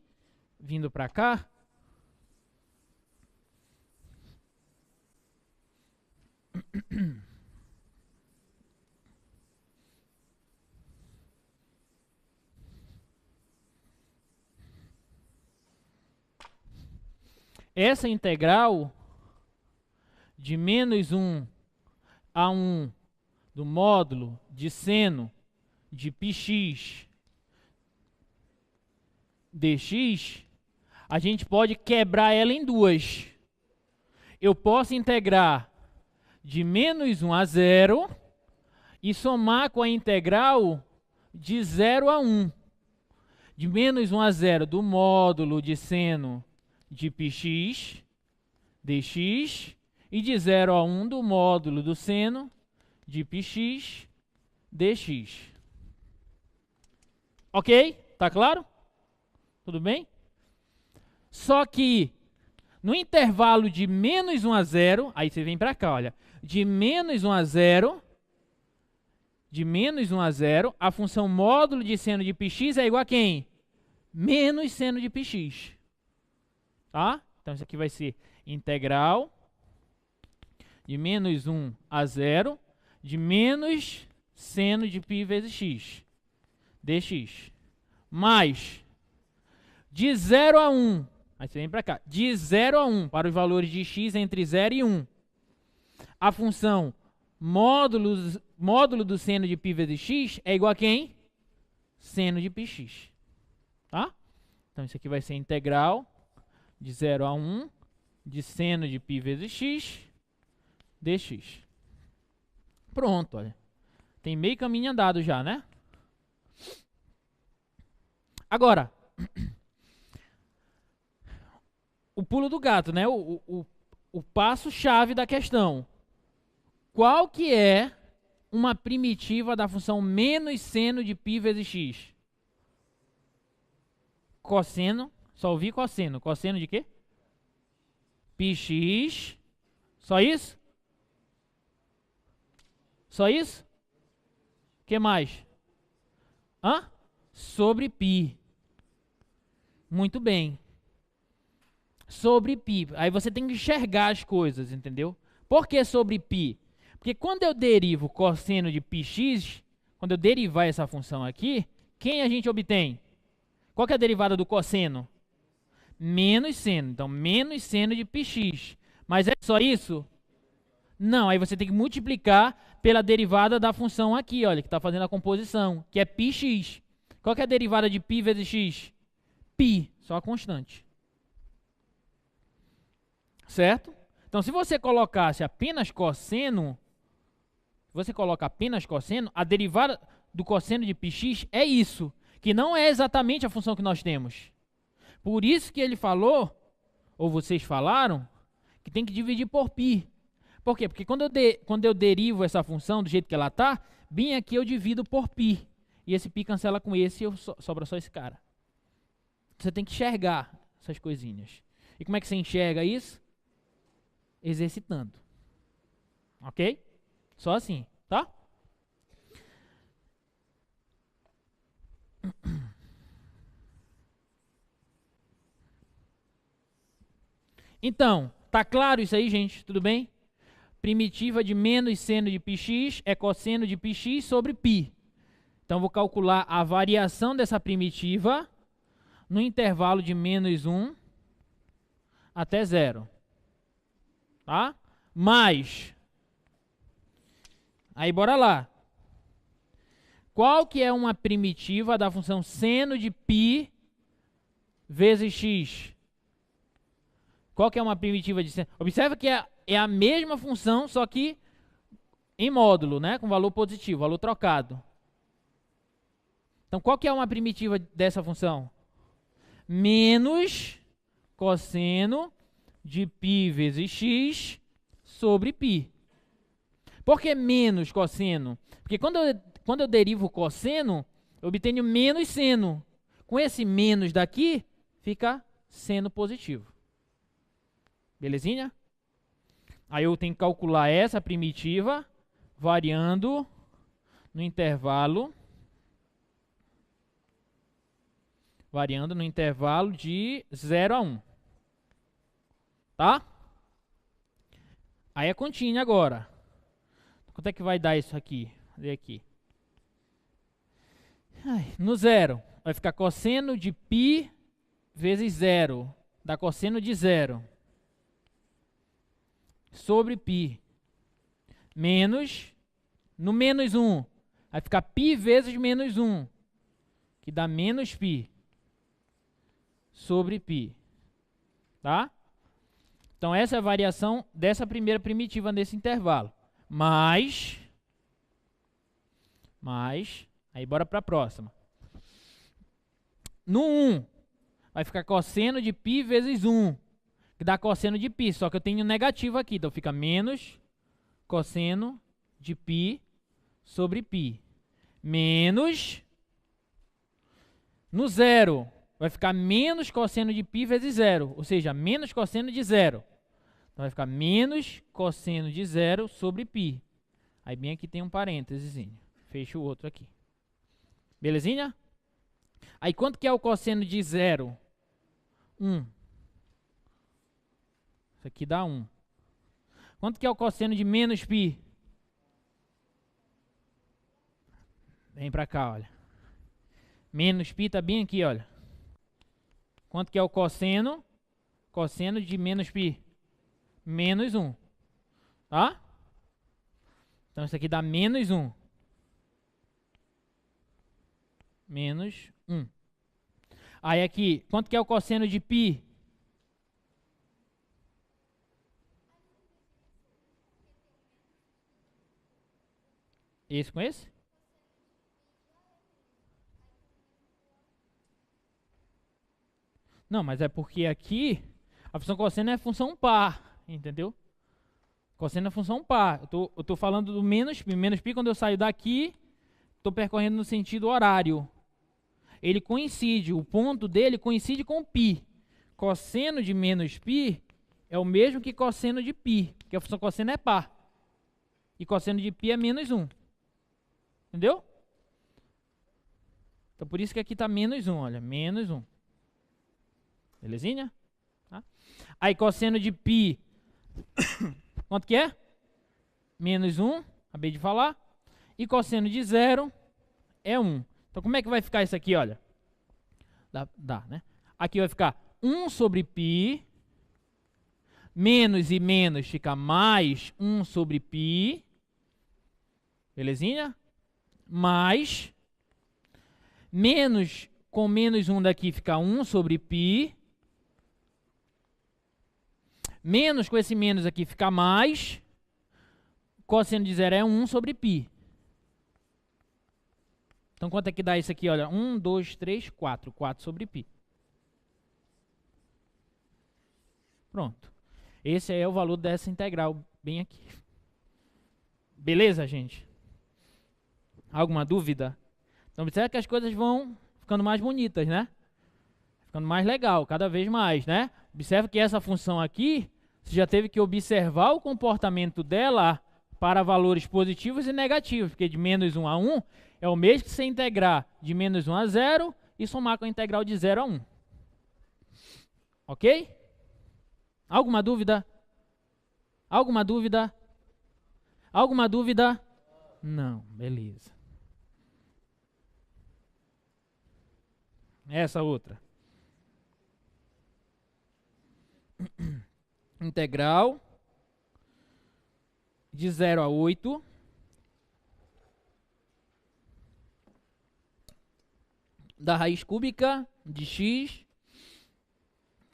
vindo para cá, essa integral de menos 1 a 1 do módulo de seno de πx dx, a gente pode quebrar ela em duas. Eu posso integrar de menos 1 a 0 e somar com a integral de 0 a 1. De menos 1 a 0 do módulo de seno de πx dx e de 0 a 1 do módulo do seno de πx dx. Ok? Tá claro? Tudo bem? Só que no intervalo de menos 1 a 0, aí você vem para cá, olha. De menos 1 a 0, a função módulo de seno de πx é igual a quem? Menos seno de πx. Tá? Então isso aqui vai ser integral de menos 1 a 0 de menos seno de π vezes x dx. Mais de 0 a 1, aí você vem para cá, de 0 a 1 para os valores de x entre 0 e 1. A função módulo do seno de π vezes x é igual a quem? Seno de πx. Tá? Então isso aqui vai ser integral de 0 a 1 de seno de π vezes x dx. Pronto, olha. Tem meio caminho andado já, né? Agora, o pulo do gato, né? O passo-chave da questão. Qual que é uma primitiva da função menos seno de π vezes x? Cosseno, só ouvi cosseno. Cosseno de quê? πx. Só isso? Só isso? O que mais? Sobre π. Muito bem. sobre π. Aí você tem que enxergar as coisas, entendeu? Por que sobre π? Porque quando eu derivo cosseno de πx, quando eu derivar essa função aqui, quem a gente obtém? Qual que é a derivada do cosseno? Menos seno. Então, menos seno de πx. Mas é só isso? Não, aí você tem que multiplicar pela derivada da função aqui, olha, que está fazendo a composição, que é πx. Qual que é a derivada de π vezes x? Π, só a constante. Certo? Então, se você colocasse apenas cosseno, a derivada do cosseno de πx é isso, que não é exatamente a função que nós temos. Por isso que ele falou, ou vocês falaram, que tem que dividir por π. Por quê? Porque quando eu derivo essa função do jeito que ela está, bem aqui eu divido por π. E esse π cancela com esse e sobra só esse cara. Você tem que enxergar essas coisinhas. E como é que você enxerga isso? Exercitando. Ok? Só assim, tá? Então, tá claro isso aí, gente? Tudo bem? Primitiva de menos seno de πx é cosseno de πx sobre π. Então, vou calcular a variação dessa primitiva no intervalo de menos 1 até 0. Tá? Mais. Aí, bora lá. Qual que é uma primitiva da função seno de π vezes x? Qual que é uma primitiva de seno? Observa que é a mesma função, só que em módulo, né? Com valor positivo, valor trocado. Então, qual que é uma primitiva dessa função? Menos cosseno de π vezes x sobre π. Por que menos cosseno? Porque quando eu derivo cosseno, eu obtenho menos seno. Com esse menos daqui, fica seno positivo. Belezinha? Aí eu tenho que calcular essa primitiva variando no intervalo de 0 a 1. Tá? Aí é continha agora. Quanto é que vai dar isso aqui? Cadê aqui? No zero, vai ficar cosseno de π vezes 0. Dá cosseno de 0. Sobre π. Menos, no menos 1, vai ficar π vezes menos 1. Que dá menos π. Sobre π. Tá? Então, essa é a variação dessa primeira primitiva nesse intervalo. Mais, aí bora para a próxima. No 1, vai ficar cosseno de π vezes 1, que dá cosseno de π, só que eu tenho negativo aqui, então fica menos cosseno de π sobre π. Menos, no 0, vai ficar menos cosseno de π vezes 0, ou seja, menos cosseno de 0. Então vai ficar menos cosseno de 0 sobre π. Aí bem aqui tem um parênteses. Fecha o outro aqui. Belezinha? Aí quanto que é o cosseno de 0? 1. Isso aqui dá 1. Quanto que é o cosseno de menos π? Vem pra cá, olha. Menos π tá bem aqui, olha. Quanto que é o cosseno? Cosseno de menos π? Menos 1. Tá? Então isso aqui dá menos 1. Menos 1. Aí aqui, quanto que é o cosseno de π? Esse com esse? Não, mas é porque aqui a função cosseno é função par, entendeu? Cosseno é função par. Eu tô falando do menos π. Menos π, quando eu saio daqui, estou percorrendo no sentido horário. Ele coincide, o ponto dele coincide com π. Cosseno de menos π é o mesmo que cosseno de π, porque a função cosseno é par. E cosseno de π é menos 1. Entendeu? Então por isso que aqui está menos 1, olha, menos 1. Belezinha? Tá? Aí cosseno de π, quanto que é? Menos 1, acabei de falar. E cosseno de 0 é 1. Então como é que vai ficar isso aqui, olha? Dá, né? Aqui vai ficar 1 sobre π, menos e menos fica mais 1 sobre π, belezinha? Mais, menos com menos 1 daqui fica 1 sobre π, menos com esse menos aqui fica mais, cosseno de 0 é 1 sobre π. Então quanto é que dá isso aqui? Olha, 1, 2, 3, 4. 4 sobre π. Pronto. Esse aí é o valor dessa integral, bem aqui. Beleza, gente? Alguma dúvida? Então observa que as coisas vão ficando mais bonitas, né? Ficando mais legal, cada vez mais, né? Observa que essa função aqui, você já teve que observar o comportamento dela para valores positivos e negativos, porque de menos 1 a 1 é o mesmo que você integrar de menos 1 a 0 e somar com a integral de 0 a 1. Ok? Alguma dúvida? Alguma dúvida? Alguma dúvida? Não, beleza. Essa outra. Integral de 0 a 8 da raiz cúbica de x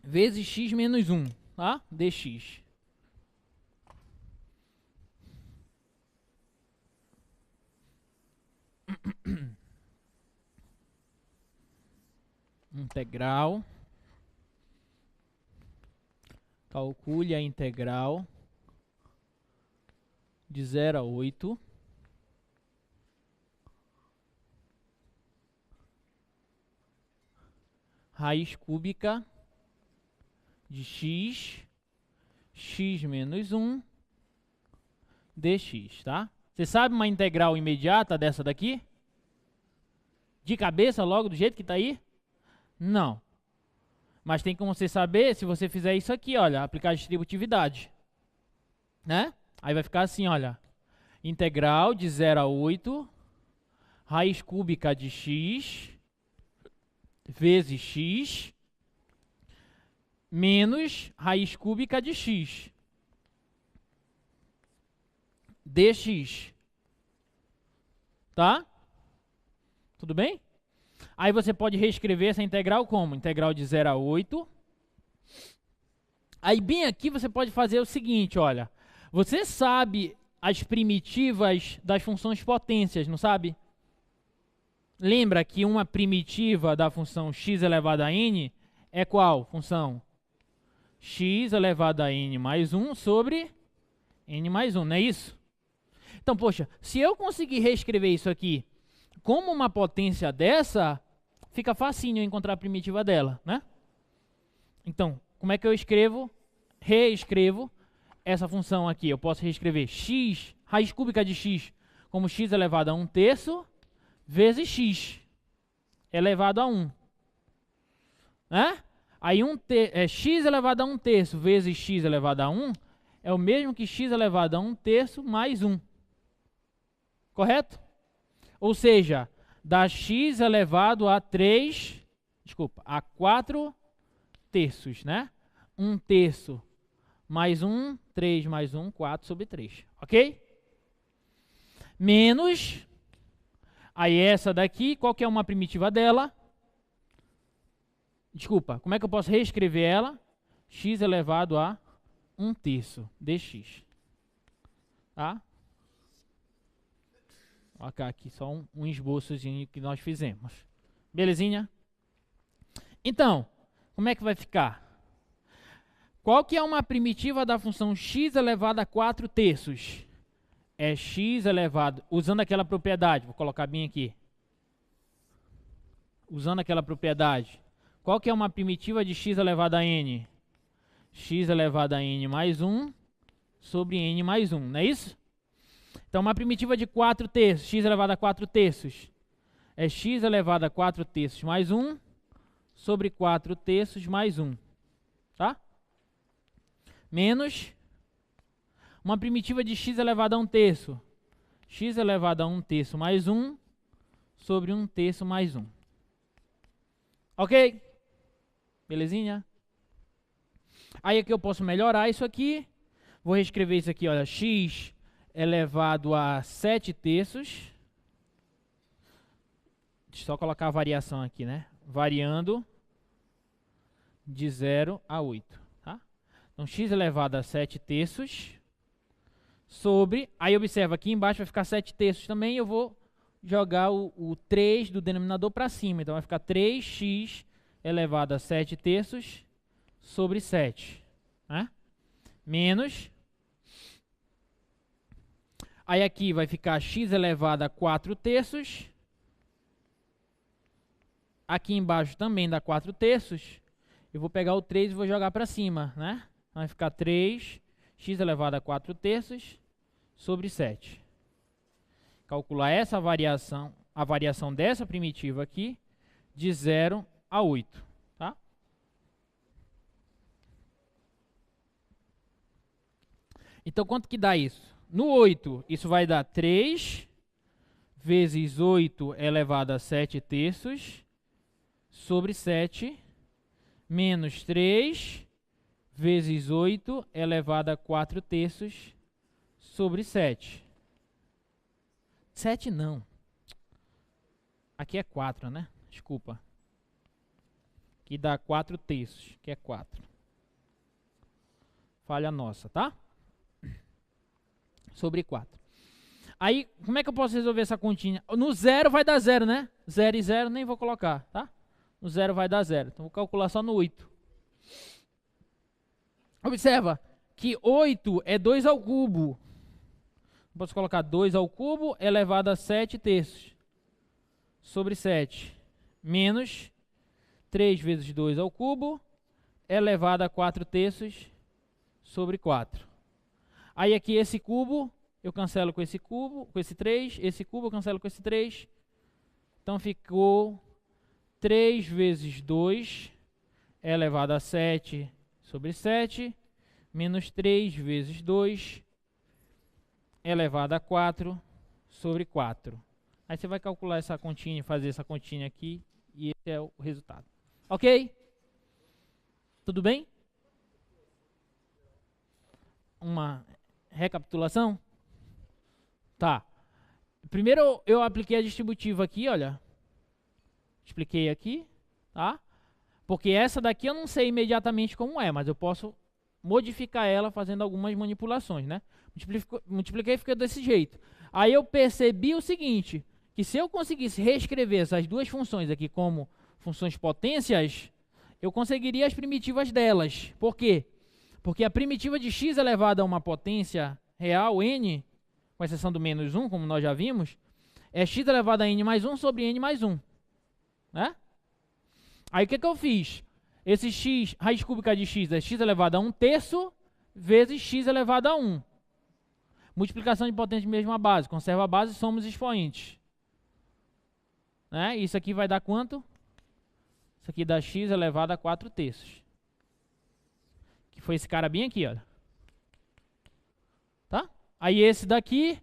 vezes x menos 1, tá? Dx. Integral. Calcule a integral de 0 a 8 raiz cúbica de x menos 1 dx, tá? Você sabe uma integral imediata dessa daqui? De cabeça logo, do jeito que está aí? Não. Mas tem como você saber se você fizer isso aqui, olha, aplicar a distributividade, né? Aí vai ficar assim, olha, integral de 0 a 8, raiz cúbica de x, vezes x, menos raiz cúbica de x, dx. Tá? Tudo bem? Aí você pode reescrever essa integral como? Integral de 0 a 8. Aí bem aqui você pode fazer o seguinte, olha. Você sabe as primitivas das funções potências, não sabe? Lembra que uma primitiva da função x elevado a n é qual função? X elevado a n mais 1 sobre n mais 1, não é isso? Então, poxa, se eu conseguir reescrever isso aqui como uma potência dessa, fica facinho encontrar a primitiva dela, né? Então, como é que eu reescrevo essa função aqui? Eu posso reescrever x, raiz cúbica de x, como x elevado a 1/3 vezes x elevado a 1. Né? Aí x elevado a 1/3 vezes x elevado a 1 é o mesmo que x elevado a 1/3 mais 1. Correto? Ou seja, dá x elevado a 4 terços, né? 1/3 mais 1, 3 mais 1, 4 sobre 3, ok? Menos, aí essa daqui, qual que é uma primitiva dela? Desculpa, como é que eu posso reescrever ela? X elevado a 1/3 dx, tá? Vou colocar aqui só um esboçozinho que nós fizemos. Belezinha? Então, como é que vai ficar? Qual que é uma primitiva da função x elevado a 4 terços? É x elevado, usando aquela propriedade, vou colocar bem aqui. Usando aquela propriedade. Qual que é uma primitiva de x elevado a n? X elevado a n mais 1 sobre n mais 1, não é isso? Então, uma primitiva de 4 terços, x elevado a 4 terços, é x elevado a 4 terços mais 1 sobre 4 terços mais 1. tá? Menos uma primitiva de x elevado a 1/3. X elevado a 1/3 mais 1 sobre 1/3 mais 1. Ok? Belezinha? Aí aqui eu posso melhorar isso aqui. Vou reescrever isso aqui, olha, x elevado a 7/3. Deixa eu só colocar a variação aqui, né? Variando de 0 a 8, tá? Então, x elevado a 7/3 sobre... Aí, observa, aqui embaixo vai ficar 7/3 também. Eu vou jogar o 3 do denominador para cima. Então, vai ficar 3x elevado a 7/3 sobre 7, né? Menos... Aí aqui vai ficar x elevado a 4/3. Aqui embaixo também dá 4/3. Eu vou pegar o 3 e vou jogar para cima, né? Vai ficar 3x elevado a 4/3 sobre 7. Calcular essa variação, a variação dessa primitiva aqui, de 0 a 8, tá? Então, quanto que dá isso? No 8, isso vai dar 3 vezes 8 elevado a 7/3 sobre 7, menos 3 vezes 8 elevado a 4/3 sobre 7. 7 não. Aqui é 4, né? Desculpa. Aqui dá 4/3, que é 4. Falha nossa, tá? Sobre 4. Aí, como é que eu posso resolver essa continha? No 0 vai dar 0, né? 0 e 0 nem vou colocar, tá? No 0 vai dar 0. Então, vou calcular só no 8. Observa que 8 é 2 ao cubo. Posso colocar 2 ao cubo elevado a 7/3 sobre 7. Menos 3 vezes 2 ao cubo elevado a 4/3 sobre 4. Aí aqui esse cubo, eu cancelo com esse cubo, com esse 3. Esse cubo eu cancelo com esse 3. Então ficou 3 vezes 2 elevado a 7 sobre 7. Menos 3 vezes 2 elevado a 4 sobre 4. Aí você vai calcular essa continha, fazer essa continha aqui. E esse é o resultado. Ok? Tudo bem? Uma recapitulação? Tá. Primeiro eu apliquei a distributiva aqui, olha. Expliquei aqui, tá? Porque essa daqui eu não sei imediatamente como é, mas eu posso modificar ela fazendo algumas manipulações, né? Multipliquei e fica desse jeito. Aí eu percebi o seguinte, que se eu conseguisse reescrever essas duas funções aqui como funções potências, eu conseguiria as primitivas delas. Por quê? Porque a primitiva de x elevado a uma potência real, n, com exceção do menos 1, como nós já vimos, é x elevado a n mais 1 sobre n mais 1. Né? Aí o que eu fiz? Esse x, raiz cúbica de x é x elevado a 1/3 vezes x elevado a 1. Multiplicação de potência de mesma base. Conserva a base e soma os expoentes. Né? Isso aqui vai dar quanto? Isso aqui dá x elevado a 4/3. Que foi esse cara bem aqui, olha. Tá? Aí esse daqui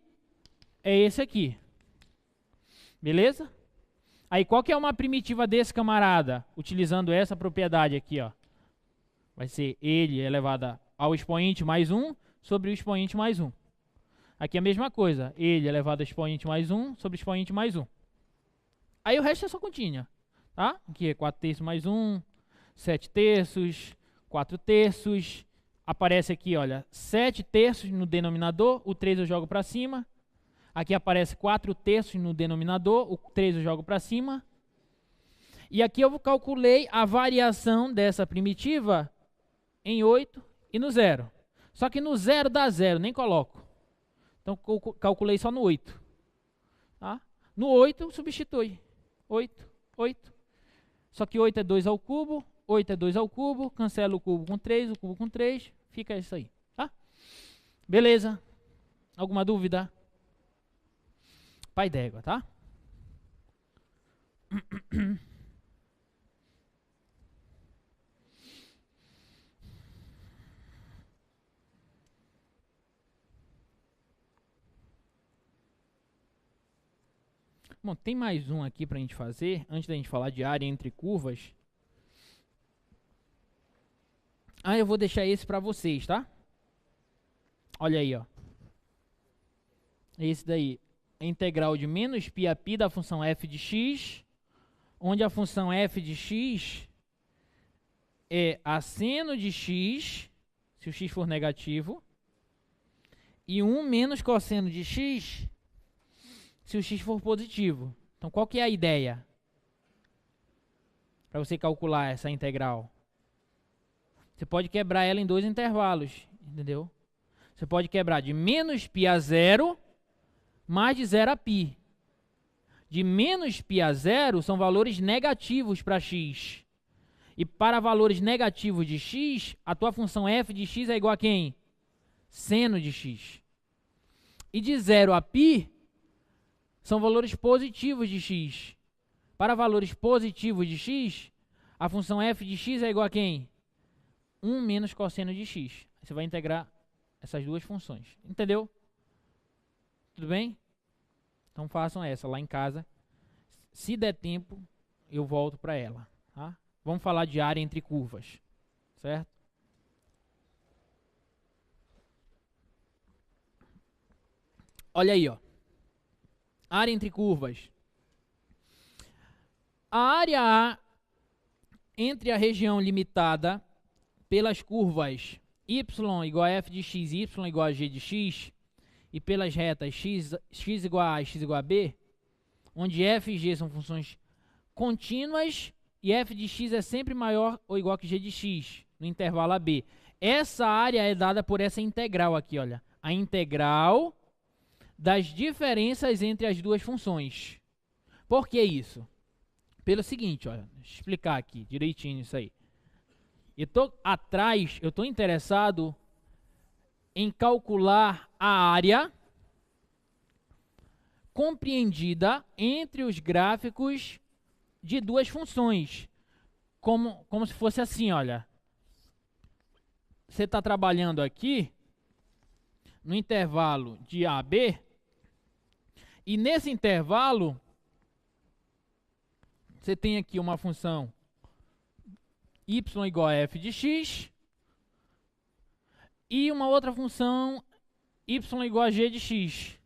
é esse aqui. Beleza? Aí qual que é uma primitiva desse camarada? Utilizando essa propriedade aqui, ó. Vai ser ele elevado ao expoente mais 1 sobre o expoente mais 1. Aqui é a mesma coisa. Ele elevado ao expoente mais 1 sobre o expoente mais 1. Aí o resto é só continha. Tá? Aqui é 4/3 mais 1, 7/3, 4/3. Aparece aqui, olha, 7/3 no denominador, o 3 eu jogo para cima. Aqui aparece 4/3 no denominador, o 3 eu jogo para cima. E aqui eu calculei a variação dessa primitiva em 8 e no 0. Só que no 0 dá 0, nem coloco. Então calculei só no 8. Tá? No 8 substitui. 8, 8. Só que 8 é 2 ao cubo, 8 é 2 ao cubo, cancela o cubo com 3, o cubo com 3, fica isso aí. Tá? Beleza? Alguma dúvida? Pai d'égua, tá? Bom, tem mais um aqui para a gente fazer, antes da gente falar de área entre curvas. Eu vou deixar esse para vocês, tá? Olha aí, ó. Esse daí, a integral de menos π a π da função f de x, onde a função f de x é a seno de x, se o x for negativo, e 1 menos cosseno de x, se o x for positivo. Então, qual que é a ideia para você calcular essa integral? Você pode quebrar ela em dois intervalos, entendeu? Você pode quebrar de menos π a 0 mais de 0 a π. De menos π a 0 são valores negativos para x. E para valores negativos de x, a tua função f de x é igual a quem? Seno de x. E de 0 a π são valores positivos de x. Para valores positivos de x, a função f de x é igual a quem? 1 menos cosseno de x. Você vai integrar essas duas funções. Entendeu? Tudo bem? Então façam essa lá em casa. Se der tempo, eu volto para ela. Tá? Vamos falar de área entre curvas. Certo? Olha aí, ó. Área entre curvas. A área A entre a região limitada pelas curvas y igual a f de x e y igual a g de x, e pelas retas x igual a A e x igual a B, onde f e g são funções contínuas e f de x é sempre maior ou igual que g de x, no intervalo AB. Essa área é dada por essa integral aqui, olha. A integral das diferenças entre as duas funções. Por que isso? Pelo seguinte, olha, deixa eu explicar aqui direitinho isso aí. Eu estou interessado em calcular a área compreendida entre os gráficos de duas funções. Como se fosse assim, olha. Você está trabalhando aqui no intervalo de A a B, e nesse intervalo você tem aqui uma função y igual a f de x e uma outra função y igual a g de x.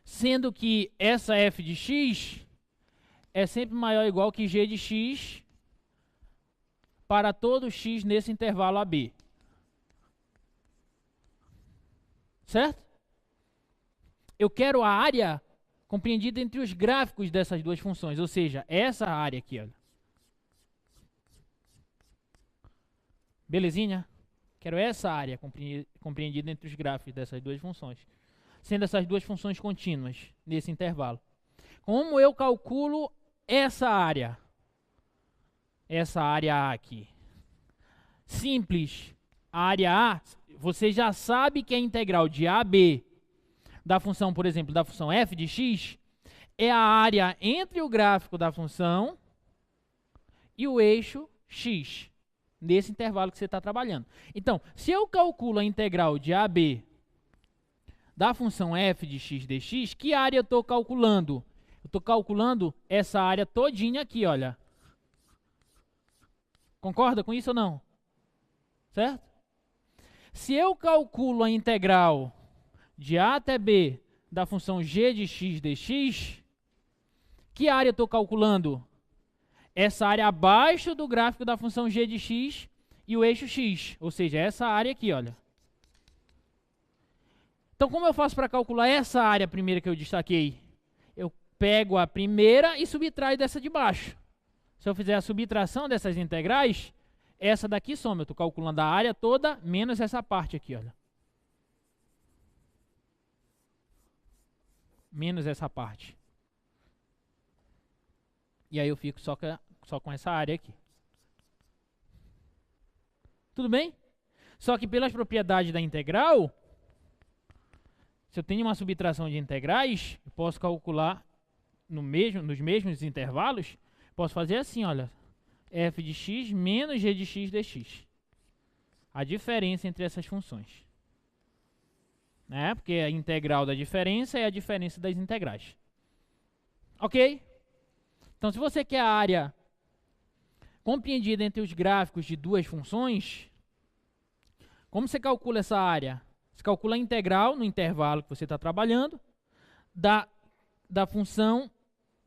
Sendo que essa f de x é sempre maior ou igual que g de x para todo x nesse intervalo AB. Certo? Eu quero a área compreendida entre os gráficos dessas duas funções, ou seja, essa área aqui, olha. Belezinha? Quero essa área compreendida entre os gráficos dessas duas funções, sendo essas duas funções contínuas nesse intervalo. Como eu calculo essa área? Essa área A aqui. Simples. A área A, você já sabe que a integral de A a B da função, por exemplo, da função f de x, é a área entre o gráfico da função e o eixo x, nesse intervalo que você está trabalhando. Então, se eu calculo a integral de A a B da função f de x dx, que área eu estou calculando? Eu estou calculando essa área todinha aqui, olha. Concorda com isso ou não? Certo? Se eu calculo a integral de A até B da função g de x dx, que área eu estou calculando? Essa área abaixo do gráfico da função g de x e o eixo x, ou seja, essa área aqui, olha. Então, como eu faço para calcular essa área primeira que eu destaquei? Eu pego a primeira e subtraio dessa de baixo. Se eu fizer a subtração dessas integrais, essa daqui soma. Eu estou calculando a área toda menos essa parte aqui, olha. Menos essa parte. E aí eu fico só com essa área aqui. Tudo bem? Só que pelas propriedades da integral, se eu tenho uma subtração de integrais, eu posso calcular nos mesmos intervalos, posso fazer assim, olha. F de x menos g de x dx. A diferença entre essas funções. Né? Porque a integral da diferença é a diferença das integrais. Ok? Então, se você quer a área compreendida entre os gráficos de duas funções, como você calcula essa área? Você calcula a integral no intervalo que você está trabalhando da função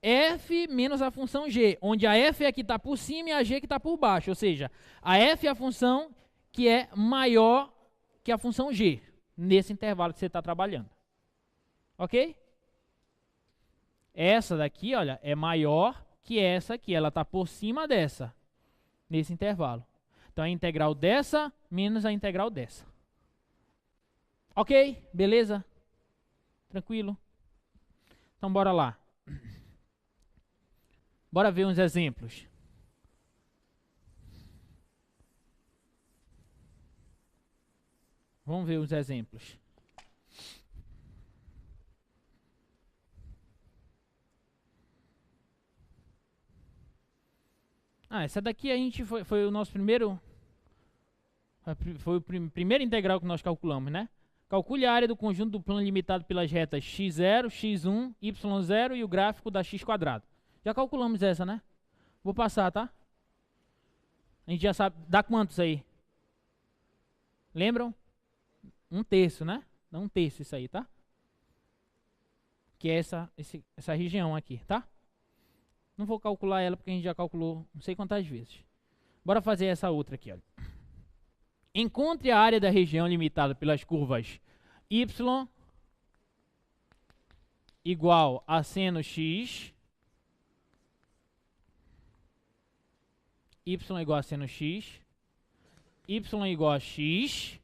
f menos a função g, onde a f é a que está por cima e a g que está por baixo. Ou seja, a f é a função que é maior que a função g, nesse intervalo que você está trabalhando. Ok? Essa daqui, olha, é maior que essa aqui, ela está por cima dessa, nesse intervalo. Então, a integral dessa menos a integral dessa. Ok? Beleza? Tranquilo? Então, bora lá. Bora ver uns exemplos. Vamos ver os exemplos. Essa daqui a gente foi o nosso primeiro... Foi o primeiro integral que nós calculamos, né? Calcule a área do conjunto do plano limitado pelas retas x0, x1, y0 e o gráfico da x². Já calculamos essa, né? Vou passar, tá? A gente já sabe. Dá quantos aí? Lembram? 1/3, né? Dá 1/3 isso aí, tá? Que é essa região aqui, tá? Não vou calcular ela porque a gente já calculou não sei quantas vezes. Bora fazer essa outra aqui, olha. Encontre a área da região limitada pelas curvas y igual a seno x, y igual a seno x, y igual a x,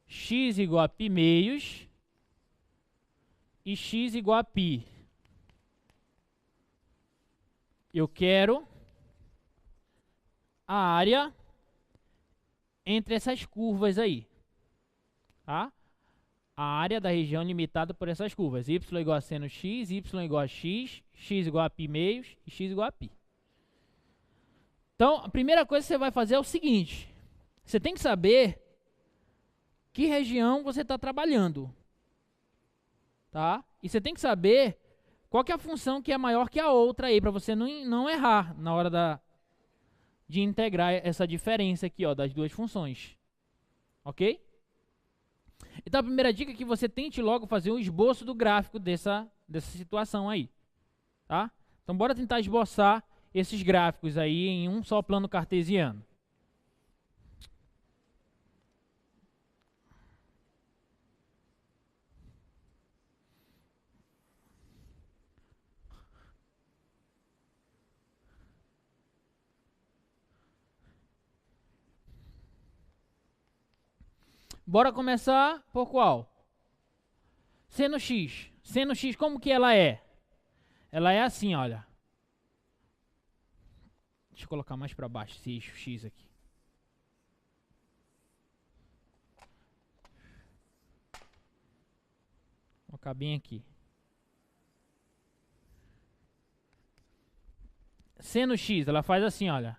x igual a π meios e x igual a π. Eu quero a área entre essas curvas aí, tá? A área da região limitada por essas curvas. Y igual a seno x, y igual a x, x igual a π meios e x igual a π. Então, a primeira coisa que você vai fazer é o seguinte. Você tem que saber que região você está trabalhando, tá? E você tem que saber qual que é a função que é maior que a outra aí, para você não errar na hora de integrar essa diferença aqui, ó, das duas funções. Ok? Então, a primeira dica é que você tente logo fazer um esboço do gráfico dessa situação aí, tá? Então, bora tentar esboçar esses gráficos aí em um só plano cartesiano. Bora começar por qual? Seno x. Seno x, como que ela é? Ela é assim, olha. Deixa eu colocar mais para baixo esse eixo x aqui. Vou colocar bem aqui. Seno x, ela faz assim, olha.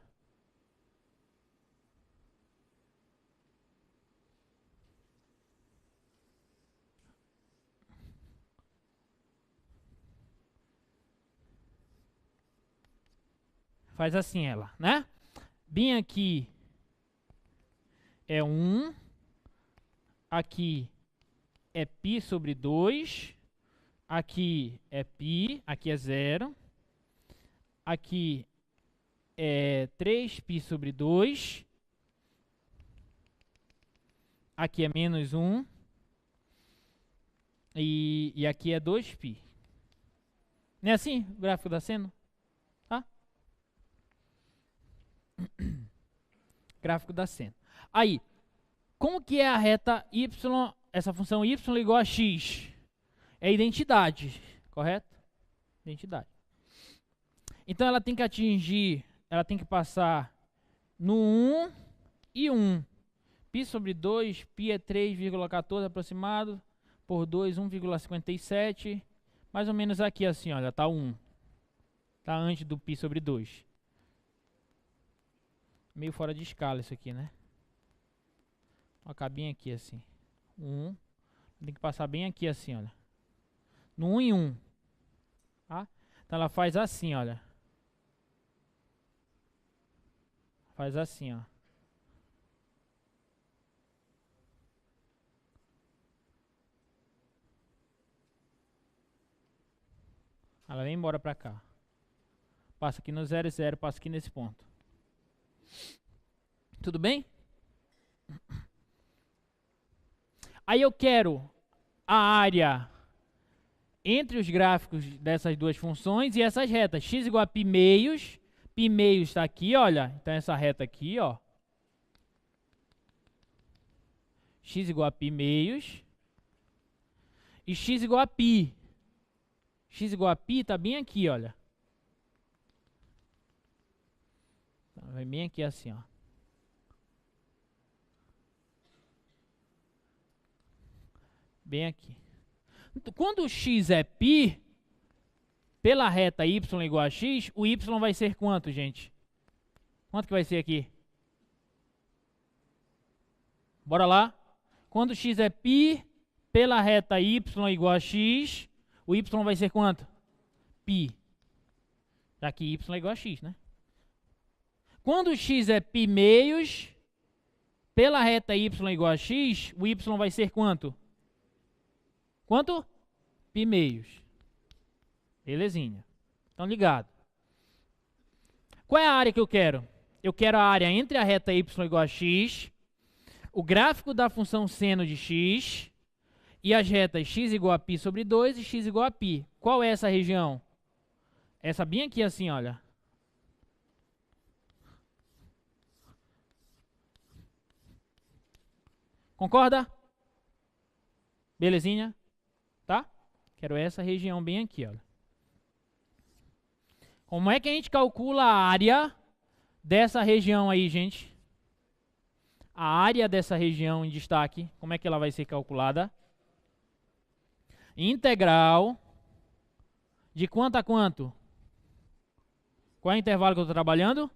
Faz assim ela, né? Bem aqui é 1. Aqui é π sobre 2. Aqui é π. Aqui é 0. Aqui é 3π sobre 2. Aqui é menos 1. E aqui é 2π. Não é assim o gráfico da seno? Tá? Gráfico da seno. Aí, como que é a reta y, essa função y igual a x? É identidade, correto? Identidade. Então ela tem que atingir, ela tem que passar no 1 e 1. π sobre 2, π é 3,14 aproximado, por 2, 1,57. Mais ou menos aqui assim, olha, tá 1. Tá antes do π sobre 2. Meio fora de escala isso aqui, né? Ó, cá bem aqui assim. 1. Tem que passar bem aqui assim, olha. No 1 e 1. Tá? Então ela faz assim, olha. Faz assim, ó. Ela vem embora pra cá. Passa aqui no 0, 0, passa aqui nesse ponto. Tudo bem? Aí eu quero a área entre os gráficos dessas duas funções e essas retas. X igual a π meios. Π meios está aqui, olha. Então essa reta aqui, ó. X igual a π meios. E x igual a π. X igual a π está bem aqui, olha. Vai bem aqui assim, ó. Bem aqui. Quando o x é π, pela reta y igual a x, o y vai ser quanto, gente? Quanto que vai ser aqui? Bora lá. Quando x é π, pela reta y igual a x, o y vai ser quanto? Π. Já que y é igual a x, né? Quando x é π meios, pela reta y igual a x, o y vai ser quanto? Quanto? Π meios. Belezinha. Estão ligados? Qual é a área que eu quero? Eu quero a área entre a reta y igual a x, o gráfico da função seno de x e as retas x igual a π sobre 2 e x igual a π. Qual é essa região? Essa bem aqui assim, olha. Concorda? Belezinha? Tá? Quero essa região bem aqui, olha. Como é que a gente calcula a área dessa região aí, gente? A área dessa região em destaque, como é que ela vai ser calculada? Integral de quanto a quanto? Qual é o intervalo que eu estou trabalhando?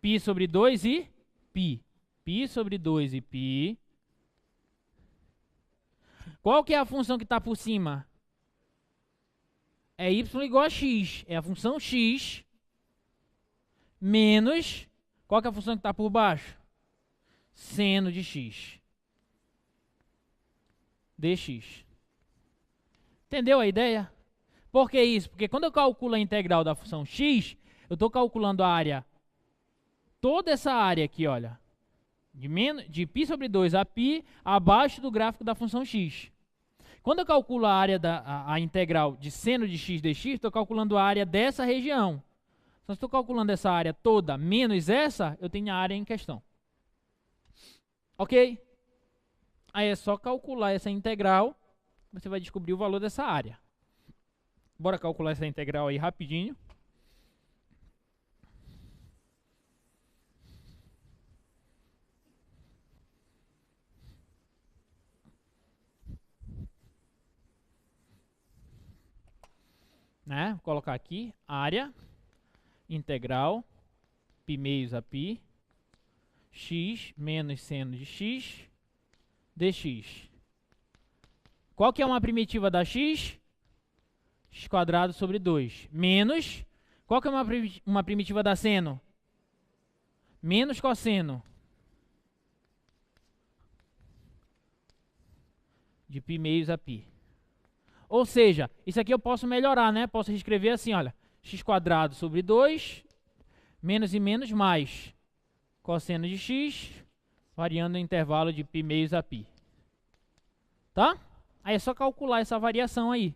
Π sobre 2 e π. Π sobre 2 e π. Qual que é a função que está por cima? É y igual a x. É a função x menos... Qual que é a função que está por baixo? Seno de x. dx. Entendeu a ideia? Por que isso? Porque quando eu calculo a integral da função x, eu estou calculando a área, toda essa área aqui, olha, de π sobre 2 a π, abaixo do gráfico da função x. Quando eu calculo a área a integral de seno de x dx, estou calculando a área dessa região. Então, se estou calculando essa área toda menos essa, eu tenho a área em questão. Ok? Aí é só calcular essa integral, você vai descobrir o valor dessa área. Bora calcular essa integral aí rapidinho. Né? Vou colocar aqui, área, integral, π meios a π, x menos seno de x, dx. Qual que é uma primitiva da x? X quadrado sobre 2. Menos, qual que é uma primitiva da seno? Menos cosseno de π meios a π. Ou seja, isso aqui eu posso melhorar, né? Posso reescrever assim, olha. X quadrado sobre 2, menos e menos, mais cosseno de x, variando o intervalo de π meios a π. Tá? Aí é só calcular essa variação aí.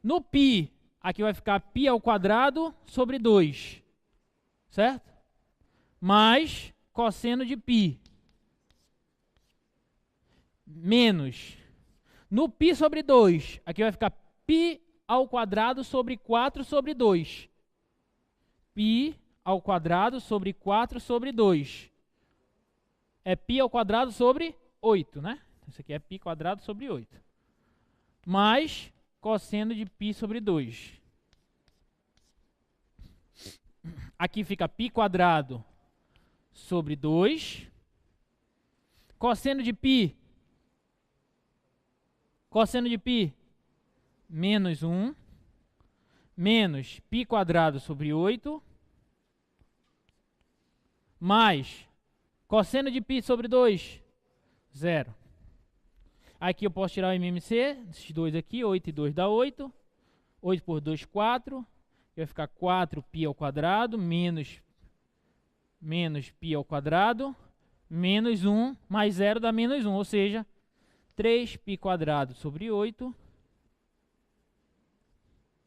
No π, aqui vai ficar π ao quadrado sobre 2. Certo? Mais cosseno de π. Menos. No π sobre 2, aqui vai ficar π ao quadrado sobre 4 sobre 2. Π ao quadrado sobre 4 sobre 2. É π ao quadrado sobre 8, né? Isso aqui é π quadrado sobre 8. Mais cosseno de π sobre 2. Aqui fica π quadrado sobre 2. Cosseno de π. Cosseno de π, menos 1, menos π² sobre 8, mais cosseno de π sobre 2, 0. Aqui eu posso tirar o MMC, esses dois aqui, 8 e 2 dá 8. 8 por 2, 4. Vai ficar 4π² menos π², menos 1, mais 0 dá menos 1, ou seja, 3π² sobre 8,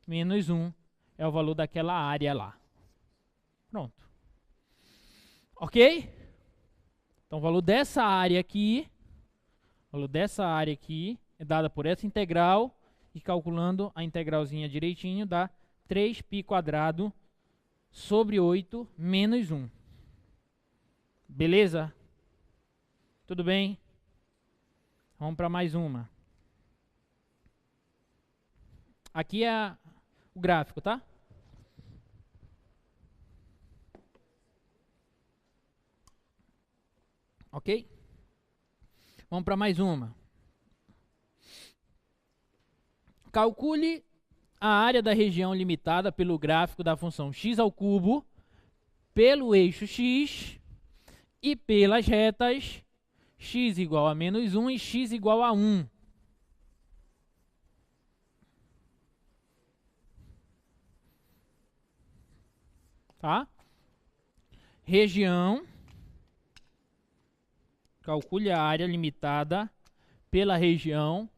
menos 1 é o valor daquela área lá. Pronto. Ok? Então o valor dessa área aqui, é dada por essa integral, e calculando a integralzinha direitinho, dá 3π² sobre 8 menos 1. Beleza? Tudo bem? Vamos para mais uma. Aqui é o gráfico, tá? Ok? Vamos para mais uma. Calcule a área da região limitada pelo gráfico da função x² pelo eixo x e pelas retas x igual a menos 1 e x igual a 1. Tá? Região. Calcule a área limitada pela região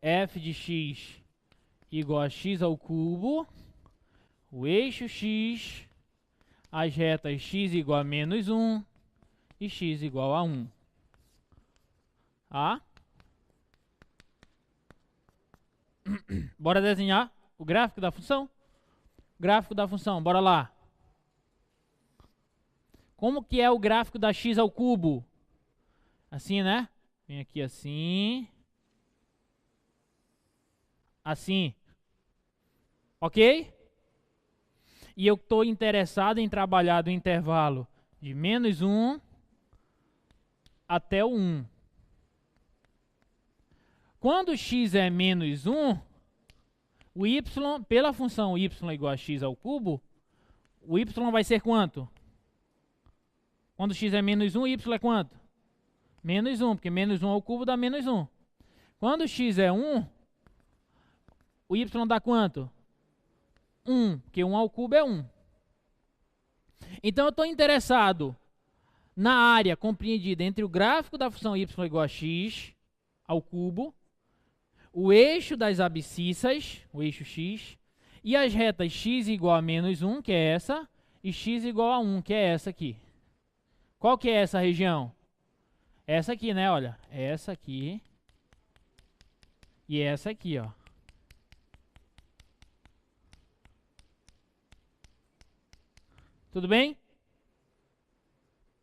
f de x igual a x², o eixo x, as retas x igual a menos 1 e x igual a 1. Tá? Bora desenhar o gráfico da função? Gráfico da função, bora lá. Como que é o gráfico da x²? Assim, né? Vem aqui assim. Assim. Ok? E eu estou interessado em trabalhar do intervalo de menos 1 até o 1. Quando x é menos 1, o y, pela função y igual a x², o y vai ser quanto? Quando x é menos 1, y é quanto? Menos 1, porque menos 1² dá menos 1. Quando x é 1, o y dá quanto? 1, porque 1² é 1. Então eu estou interessado na área compreendida entre o gráfico da função y igual a x², o eixo das abscissas, o eixo x, e as retas x igual a menos 1, que é essa, e x igual a 1, que é essa aqui. Qual que é essa região? Essa aqui, né? Olha, essa aqui e essa aqui, ó. Tudo bem?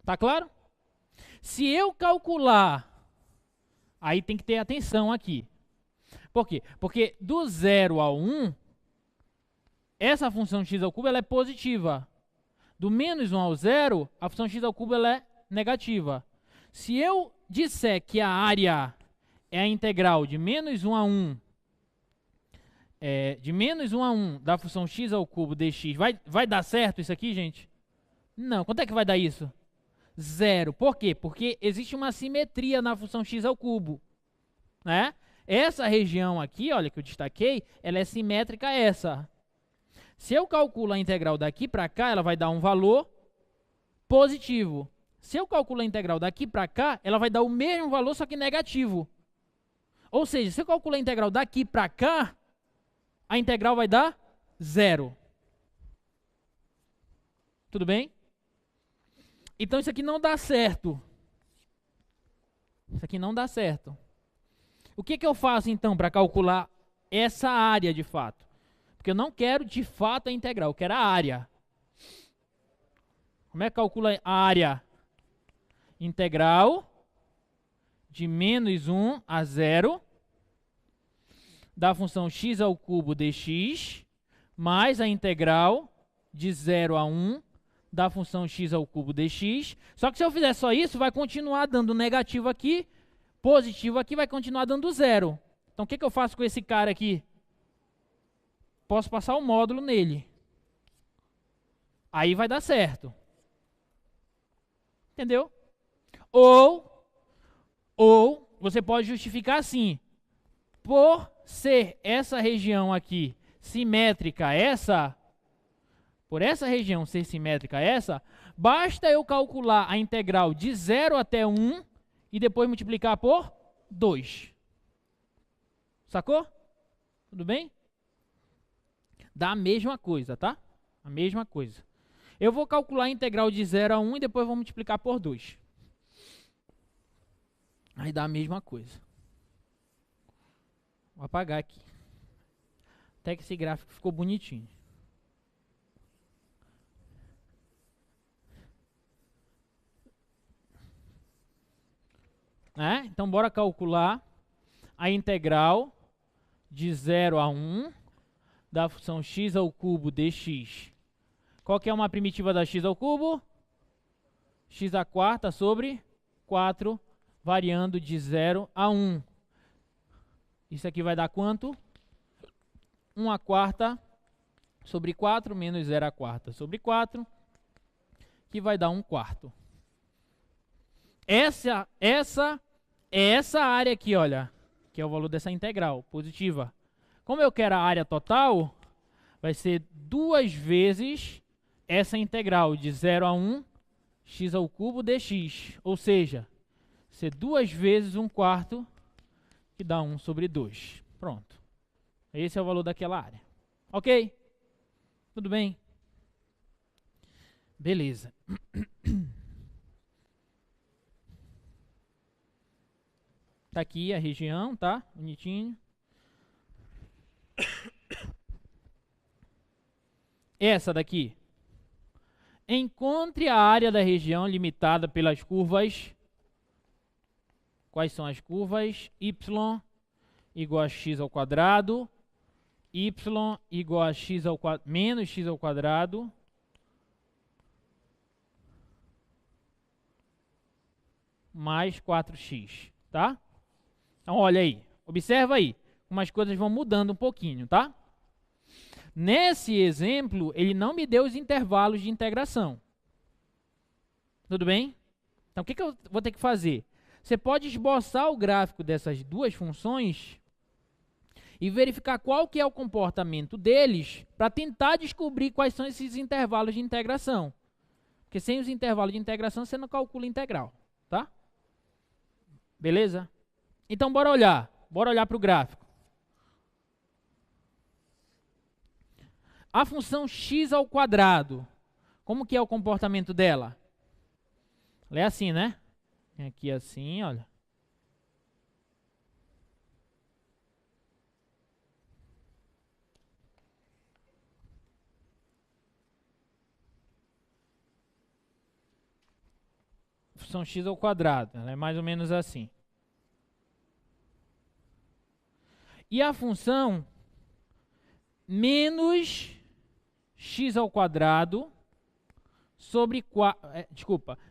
Tá claro? Se eu calcular, aí tem que ter atenção aqui. Por quê? Porque do 0 ao 1, essa função x² ela é positiva. Do menos 1 ao 0, a função x² ela é negativa. Se eu disser que a área é a integral de menos 1 a 1, da função x² dx, vai dar certo isso aqui, gente? Não. Quanto é que vai dar isso? 0. Por quê? Porque existe uma simetria na função x², né? Essa região aqui, olha, que eu destaquei, ela é simétrica a essa. Se eu calculo a integral daqui para cá, ela vai dar um valor positivo. Se eu calculo a integral daqui para cá, ela vai dar o mesmo valor, só que negativo. Ou seja, se eu calculo a integral daqui para cá, a integral vai dar 0. Tudo bem? Então isso aqui não dá certo. Isso aqui não dá certo. O que eu faço então para calcular essa área de fato? Porque eu não quero de fato a integral, eu quero a área. Como é que calcula a área? Integral de menos 1 a 0 da função x² dx mais a integral de 0 a 1 da função x² dx. Só que se eu fizer só isso, vai continuar dando negativo aqui, positivo aqui, vai continuar dando 0. Então o que eu faço com esse cara aqui? posso passar o módulo nele. Aí vai dar certo. Entendeu? Ou você pode justificar assim. Por ser essa região aqui simétrica a essa, por essa região ser simétrica a essa, basta eu calcular a integral de 0 até 1 e depois multiplicar por 2. Sacou? Tudo bem? Dá a mesma coisa, tá? A mesma coisa. Eu vou calcular a integral de 0 a 1 e depois vou multiplicar por 2. Aí dá a mesma coisa. Vou apagar aqui. Até que esse gráfico ficou bonitinho. Então, bora calcular a integral de 0 a 1 da função x ao cubo dx. Qual que é uma primitiva da x ao cubo? X à quarta sobre 4, variando de 0 a 1. Isso aqui vai dar quanto? 1 à quarta sobre 4 menos 0 à quarta sobre 4, que vai dar 1 quarto. Essa é essa área aqui, olha, que é o valor dessa integral, positiva. Como eu quero a área total, vai ser 2 vezes essa integral de 0 a 1, x ao cubo dx. Ou seja, ser 2 vezes 1 quarto, que dá 1 sobre 2. Pronto. Esse é o valor daquela área. Ok? Tudo bem? Beleza. Tá aqui a região, tá? Bonitinho. Essa daqui. Encontre a área da região limitada pelas curvas. Quais são as curvas? Y igual a x ao quadrado. Y igual a x ao quadrado, menos x ao quadrado. Mais 4x, tá? Então, olha aí. Observa aí. Como as coisas vão mudando um pouquinho, tá? Nesse exemplo, ele não me deu os intervalos de integração. Tudo bem? Então, o que eu vou ter que fazer? Você pode esboçar o gráfico dessas duas funções e verificar qual que é o comportamento deles para tentar descobrir quais são esses intervalos de integração. Porque sem os intervalos de integração, você não calcula integral, tá? Beleza? Então, bora olhar. Bora olhar para o gráfico. A função x ao quadrado, como que é o comportamento dela? Ela é assim, né? Aqui assim, olha. Função x ao quadrado, ela é mais ou menos assim. E a função menos x ao quadrado sobre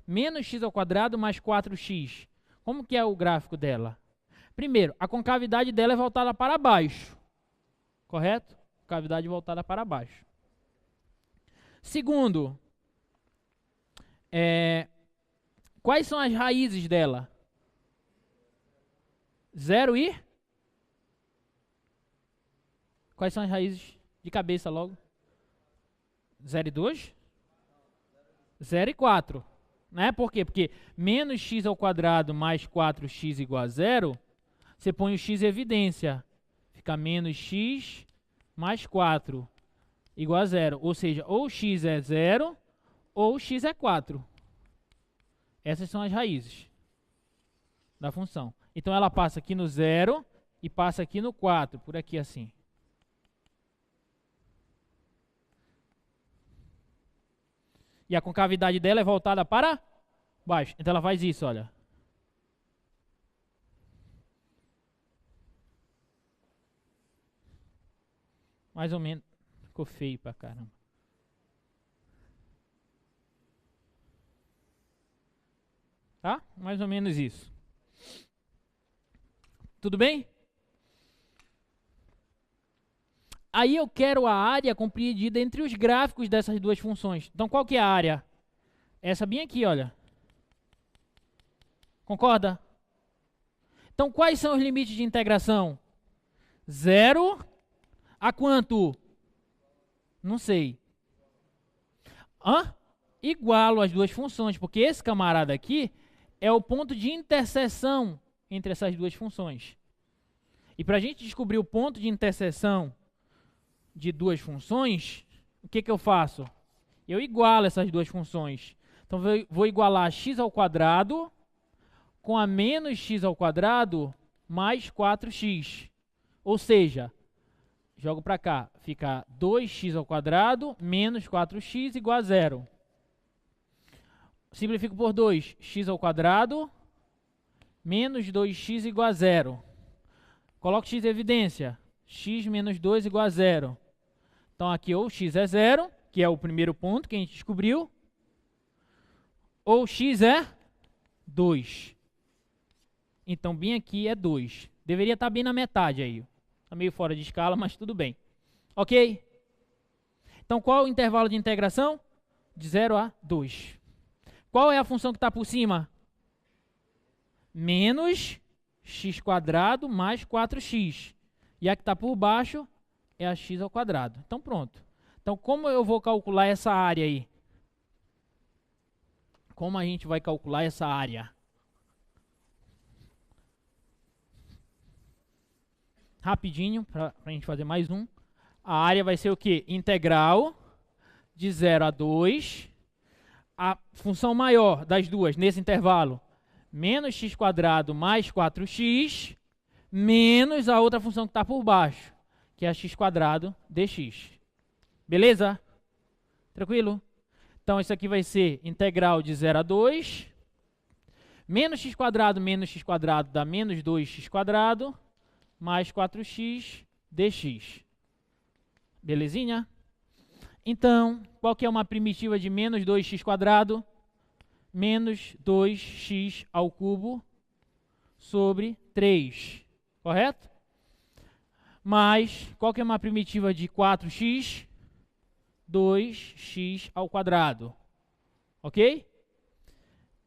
menos x ao quadrado mais 4x. Como que é o gráfico dela? Primeiro, a concavidade dela é voltada para baixo. Correto? Concavidade voltada para baixo. Segundo, quais são as raízes dela? 0 e? Quais são as raízes de cabeça logo? 0 e 2? 0 e 4. Né? Por quê? Porque menos x ao quadrado mais 4x igual a 0, você põe o x em evidência. Fica menos x mais 4 igual a 0. Ou seja, ou x é 0 ou x é 4. Essas são as raízes da função. Então ela passa aqui no 0 e passa aqui no 4, por aqui assim. E a concavidade dela é voltada para baixo. Então ela faz isso, olha. Mais ou menos. Ficou feio pra caramba. Tá? Mais ou menos isso. Tudo bem? Aí eu quero a área compreendida entre os gráficos dessas duas funções. Então, qual que é a área? Essa bem aqui, olha. Concorda? Então, quais são os limites de integração? 0 a quanto? Não sei. Igualo as duas funções, porque esse camarada aqui é o ponto de interseção entre essas duas funções. E para a gente descobrir o ponto de interseção de duas funções, o que eu faço? Eu igualo essas duas funções. Então, vou igualar x ao quadrado com a menos x ao quadrado mais 4x. Ou seja, jogo para cá, fica 2x ao quadrado menos 4x igual a 0. Simplifico por 2, x ao quadrado menos 2x igual a 0. Coloco x em evidência, x menos 2 igual a 0. Então aqui ou x é 0, que é o primeiro ponto que a gente descobriu, ou x é 2. Então bem aqui é 2. Deveria estar bem na metade aí. Está meio fora de escala, mas tudo bem. Ok? Então qual é o intervalo de integração? De 0 a 2. Qual é a função que está por cima? Menos x² mais 4x. E a que está por baixo é a x ao quadrado. Então pronto. Então como eu vou calcular essa área aí? Como a gente vai calcular essa área? Rapidinho, para a gente fazer mais um. A área vai ser o quê? Integral de 0 a 2. A função maior das duas nesse intervalo, menos x² mais 4x, menos a outra função que está por baixo, que é a x² dx. Beleza? Tranquilo? Então, isso aqui vai ser integral de 0 a 2, menos x² dá menos 2x², mais 4x dx. Belezinha? Então, qual que é uma primitiva de menos 2x²? Menos 2x ao cubo sobre 3. Correto? Mais, qual que é uma primitiva de 4x? 2x ao quadrado. Ok?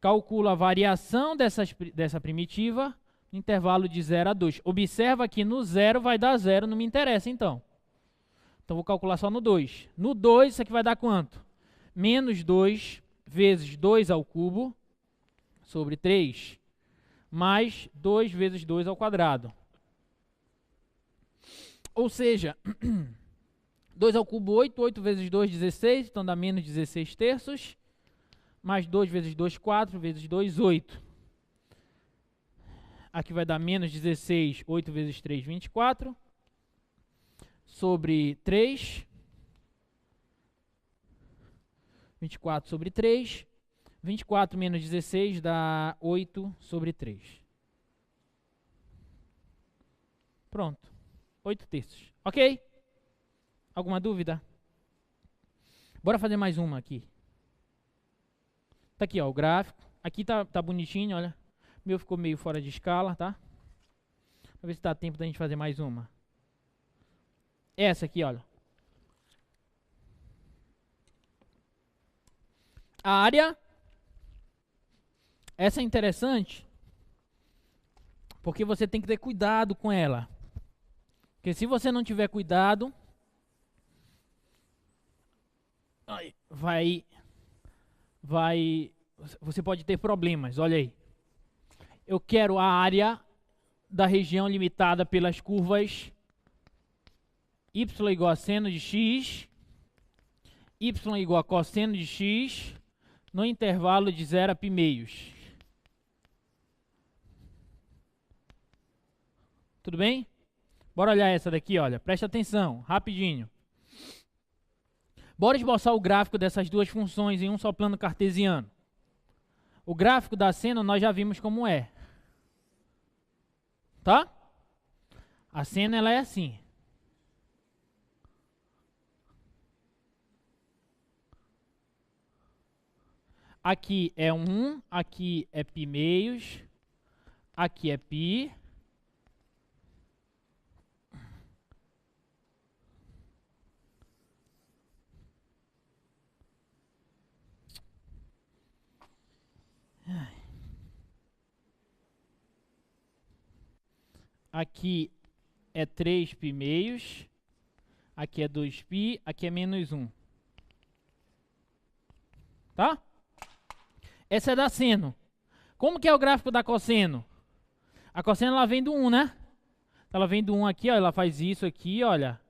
Calculo a variação dessa primitiva no intervalo de 0 a 2. Observa que no 0 vai dar 0, não me interessa então. Então, vou calcular só no 2. No 2, isso aqui vai dar quanto? Menos 2 vezes 2 ao cubo sobre 3, mais 2 vezes 2 ao quadrado. Ou seja, 2 ao cubo, 8. 8 vezes 2, 16. Então, dá menos 16 terços. Mais 2 vezes 2, 4. Vezes 2, 8. Aqui vai dar menos 16. 8 vezes 3, 24. Sobre 3, 24 sobre 3, 24 menos 16 dá 8 sobre 3. Pronto, 8 terços. Ok? Alguma dúvida? Bora fazer mais uma aqui. Tá aqui, ó, o gráfico. Aqui tá bonitinho, olha. O meu ficou meio fora de escala, tá? Vamos ver se dá tempo da gente fazer mais uma. Essa aqui, olha. A área. Essa é interessante, porque você tem que ter cuidado com ela. Porque se você não tiver cuidado, você pode ter problemas. Olha aí. Eu quero a área da região limitada pelas curvas y igual a seno de x, y igual a cosseno de x, no intervalo de 0 a π meios. Tudo bem? Bora olhar essa daqui, olha. Presta atenção, rapidinho. Bora esboçar o gráfico dessas duas funções em um só plano cartesiano. O gráfico da seno nós já vimos como é. Tá? A seno ela é assim. Aqui é 1, aqui é π meios, aqui é π. aqui é 3π meios, aqui é 2π, aqui é menos 1. Tá? Essa é da seno. Como que é o gráfico da cosseno? A cosseno ela vem do 1, né? Ela vem do 1 aqui, ó, ela faz isso aqui, olha.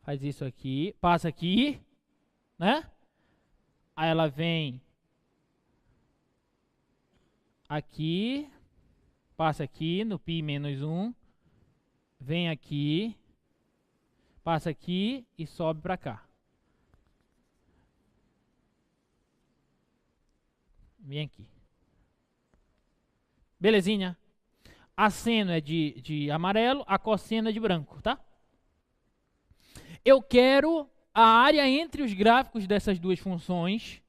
Faz isso aqui, passa aqui, né? Aí ela vem aqui, passa aqui no π menos 1, vem aqui, passa aqui e sobe para cá. Vem aqui. Belezinha? A seno é de amarelo, a cosseno é de branco, tá? Eu quero a área entre os gráficos dessas duas funções,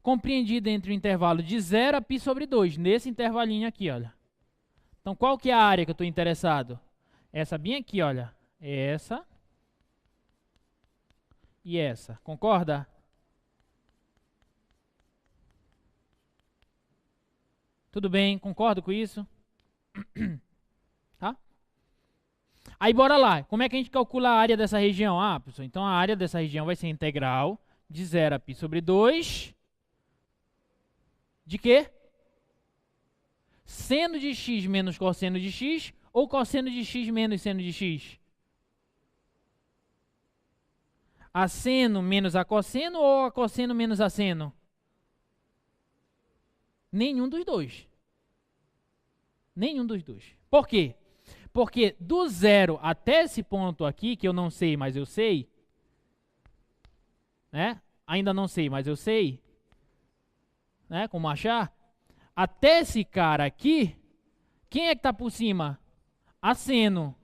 compreendida entre o intervalo de 0 a π sobre 2, nesse intervalinho aqui, olha. Então, qual que é a área que eu estou interessado? Essa bem aqui, olha. Essa e essa. Concorda? Tudo bem? Concordo com isso? Tá? Aí, bora lá. Como é que a gente calcula a área dessa região? Ah, pessoal, então a área dessa região vai ser integral de 0 a π sobre 2. De quê? Seno de x menos cosseno de x ou cosseno de x menos seno de x? A seno menos a cosseno ou a cosseno menos a seno? Nenhum dos dois. Nenhum dos dois. Por quê? Porque do 0 até esse ponto aqui, que eu não sei, mas eu sei, né? Ainda não sei, mas eu sei, né? Como achar? Até esse cara aqui, quem é que está por cima? A seno.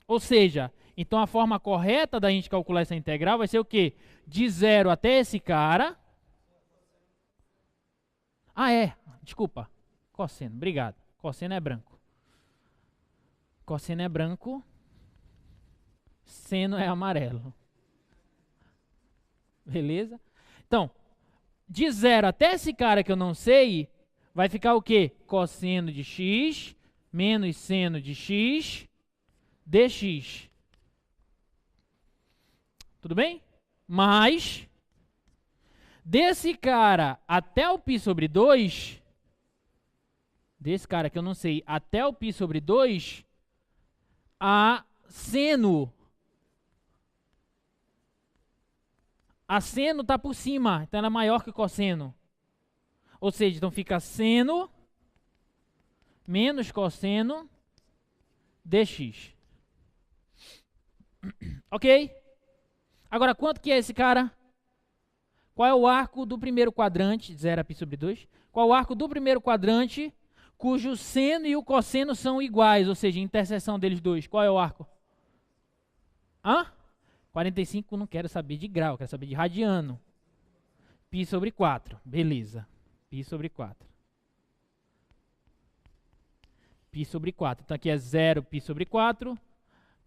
Ou seja, então a forma correta da gente calcular essa integral vai ser o quê? De 0 até esse cara. Ah, é. Desculpa. Cosseno. Obrigado. Cosseno é branco. Cosseno é branco. Seno é amarelo. Beleza? Então, de 0 até esse cara que eu não sei, vai ficar o quê? Cosseno de x menos seno de x dx. Tudo bem? Mas desse cara até o π sobre 2, desse cara que eu não sei, até o π sobre 2, a seno está por cima, então ela é maior que o cosseno. Ou seja, então fica seno menos cosseno dx. Ok? Agora, quanto que é esse cara? Qual é o arco do primeiro quadrante? 0 a π sobre 2. Qual é o arco do primeiro quadrante cujo seno e o cosseno são iguais? Ou seja, a interseção deles dois. Qual é o arco? Hã? 45 não quero saber de grau, quero saber de radiano. Π sobre 4. Beleza. Π sobre 4. Π sobre 4. Então aqui é 0 π sobre 4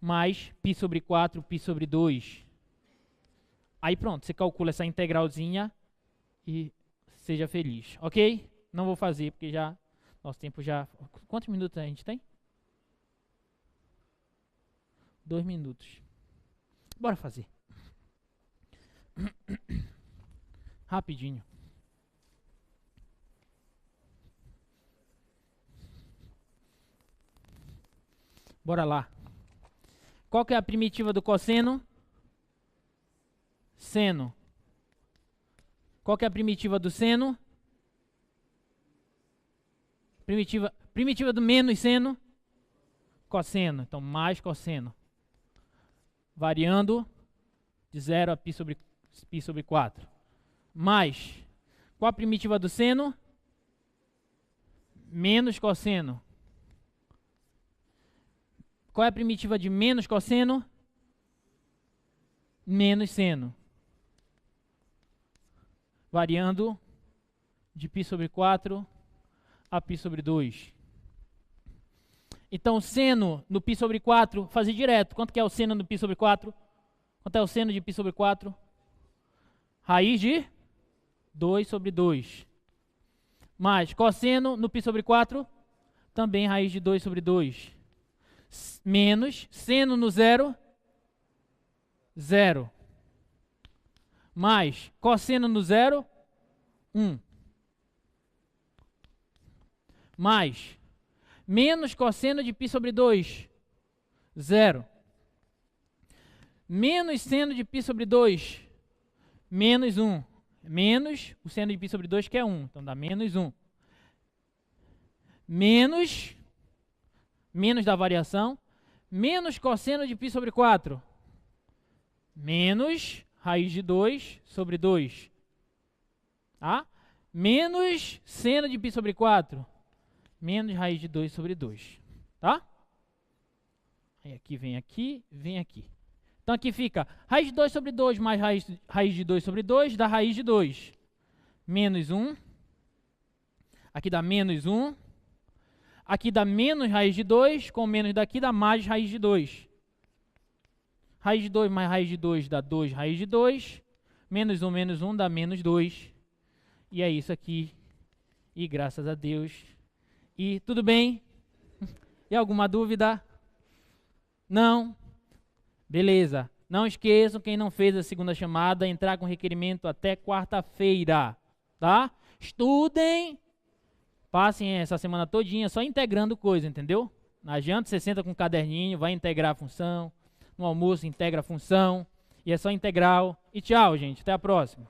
mais π sobre 4, π sobre 2. Aí pronto, você calcula essa integralzinha e seja feliz, ok? Não vou fazer porque já nosso tempo já... Quantos minutos a gente tem? 2 minutos. Bora fazer. Rapidinho. Bora lá. Qual que é a primitiva do cosseno? Seno. Qual que é a primitiva do seno? Primitiva do menos seno? Cosseno. Então, mais cosseno. Variando de 0 a π sobre 4. Mais. Qual a primitiva do seno? Menos cosseno. Qual é a primitiva de menos cosseno? Menos seno. Variando de π sobre 4 a π sobre 2. Então, seno no π sobre 4, fazer direto. Quanto que é o seno no π sobre 4? Quanto é o seno de π sobre 4? Raiz de 2 sobre 2. Mais cosseno no π sobre 4, também raiz de 2 sobre 2. Menos seno no zero, 0. Mais cosseno no zero, 1. Mais menos cosseno de π sobre 2, 0. Menos seno de π sobre 2, menos 1. Menos o seno de π sobre 2, que é 1. Então dá menos 1. Menos da variação, menos cosseno de π sobre 4. Menos raiz de 2 sobre 2. Tá? Menos seno de π sobre 4. Menos raiz de 2 sobre 2. Tá? Aí aqui, vem aqui, vem aqui. Então aqui fica raiz de 2 sobre 2 mais raiz de 2 sobre 2 dá raiz de 2. Menos 1. Aqui dá menos 1. Aqui dá menos raiz de 2, com menos daqui dá mais raiz de 2. Raiz de 2 mais raiz de 2 dá 2 raiz de 2. Menos 1 dá menos 2. E é isso aqui. E graças a Deus. E tudo bem? E alguma dúvida? Não? Beleza. Não esqueçam, quem não fez a segunda chamada, entrar com requerimento até quarta-feira. Tá? Estudem. Passem essa semana todinha só integrando coisa, entendeu? Não adianta você senta com um caderninho, vai integrar a função. No almoço integra a função. E é só integral. E tchau, gente. Até a próxima.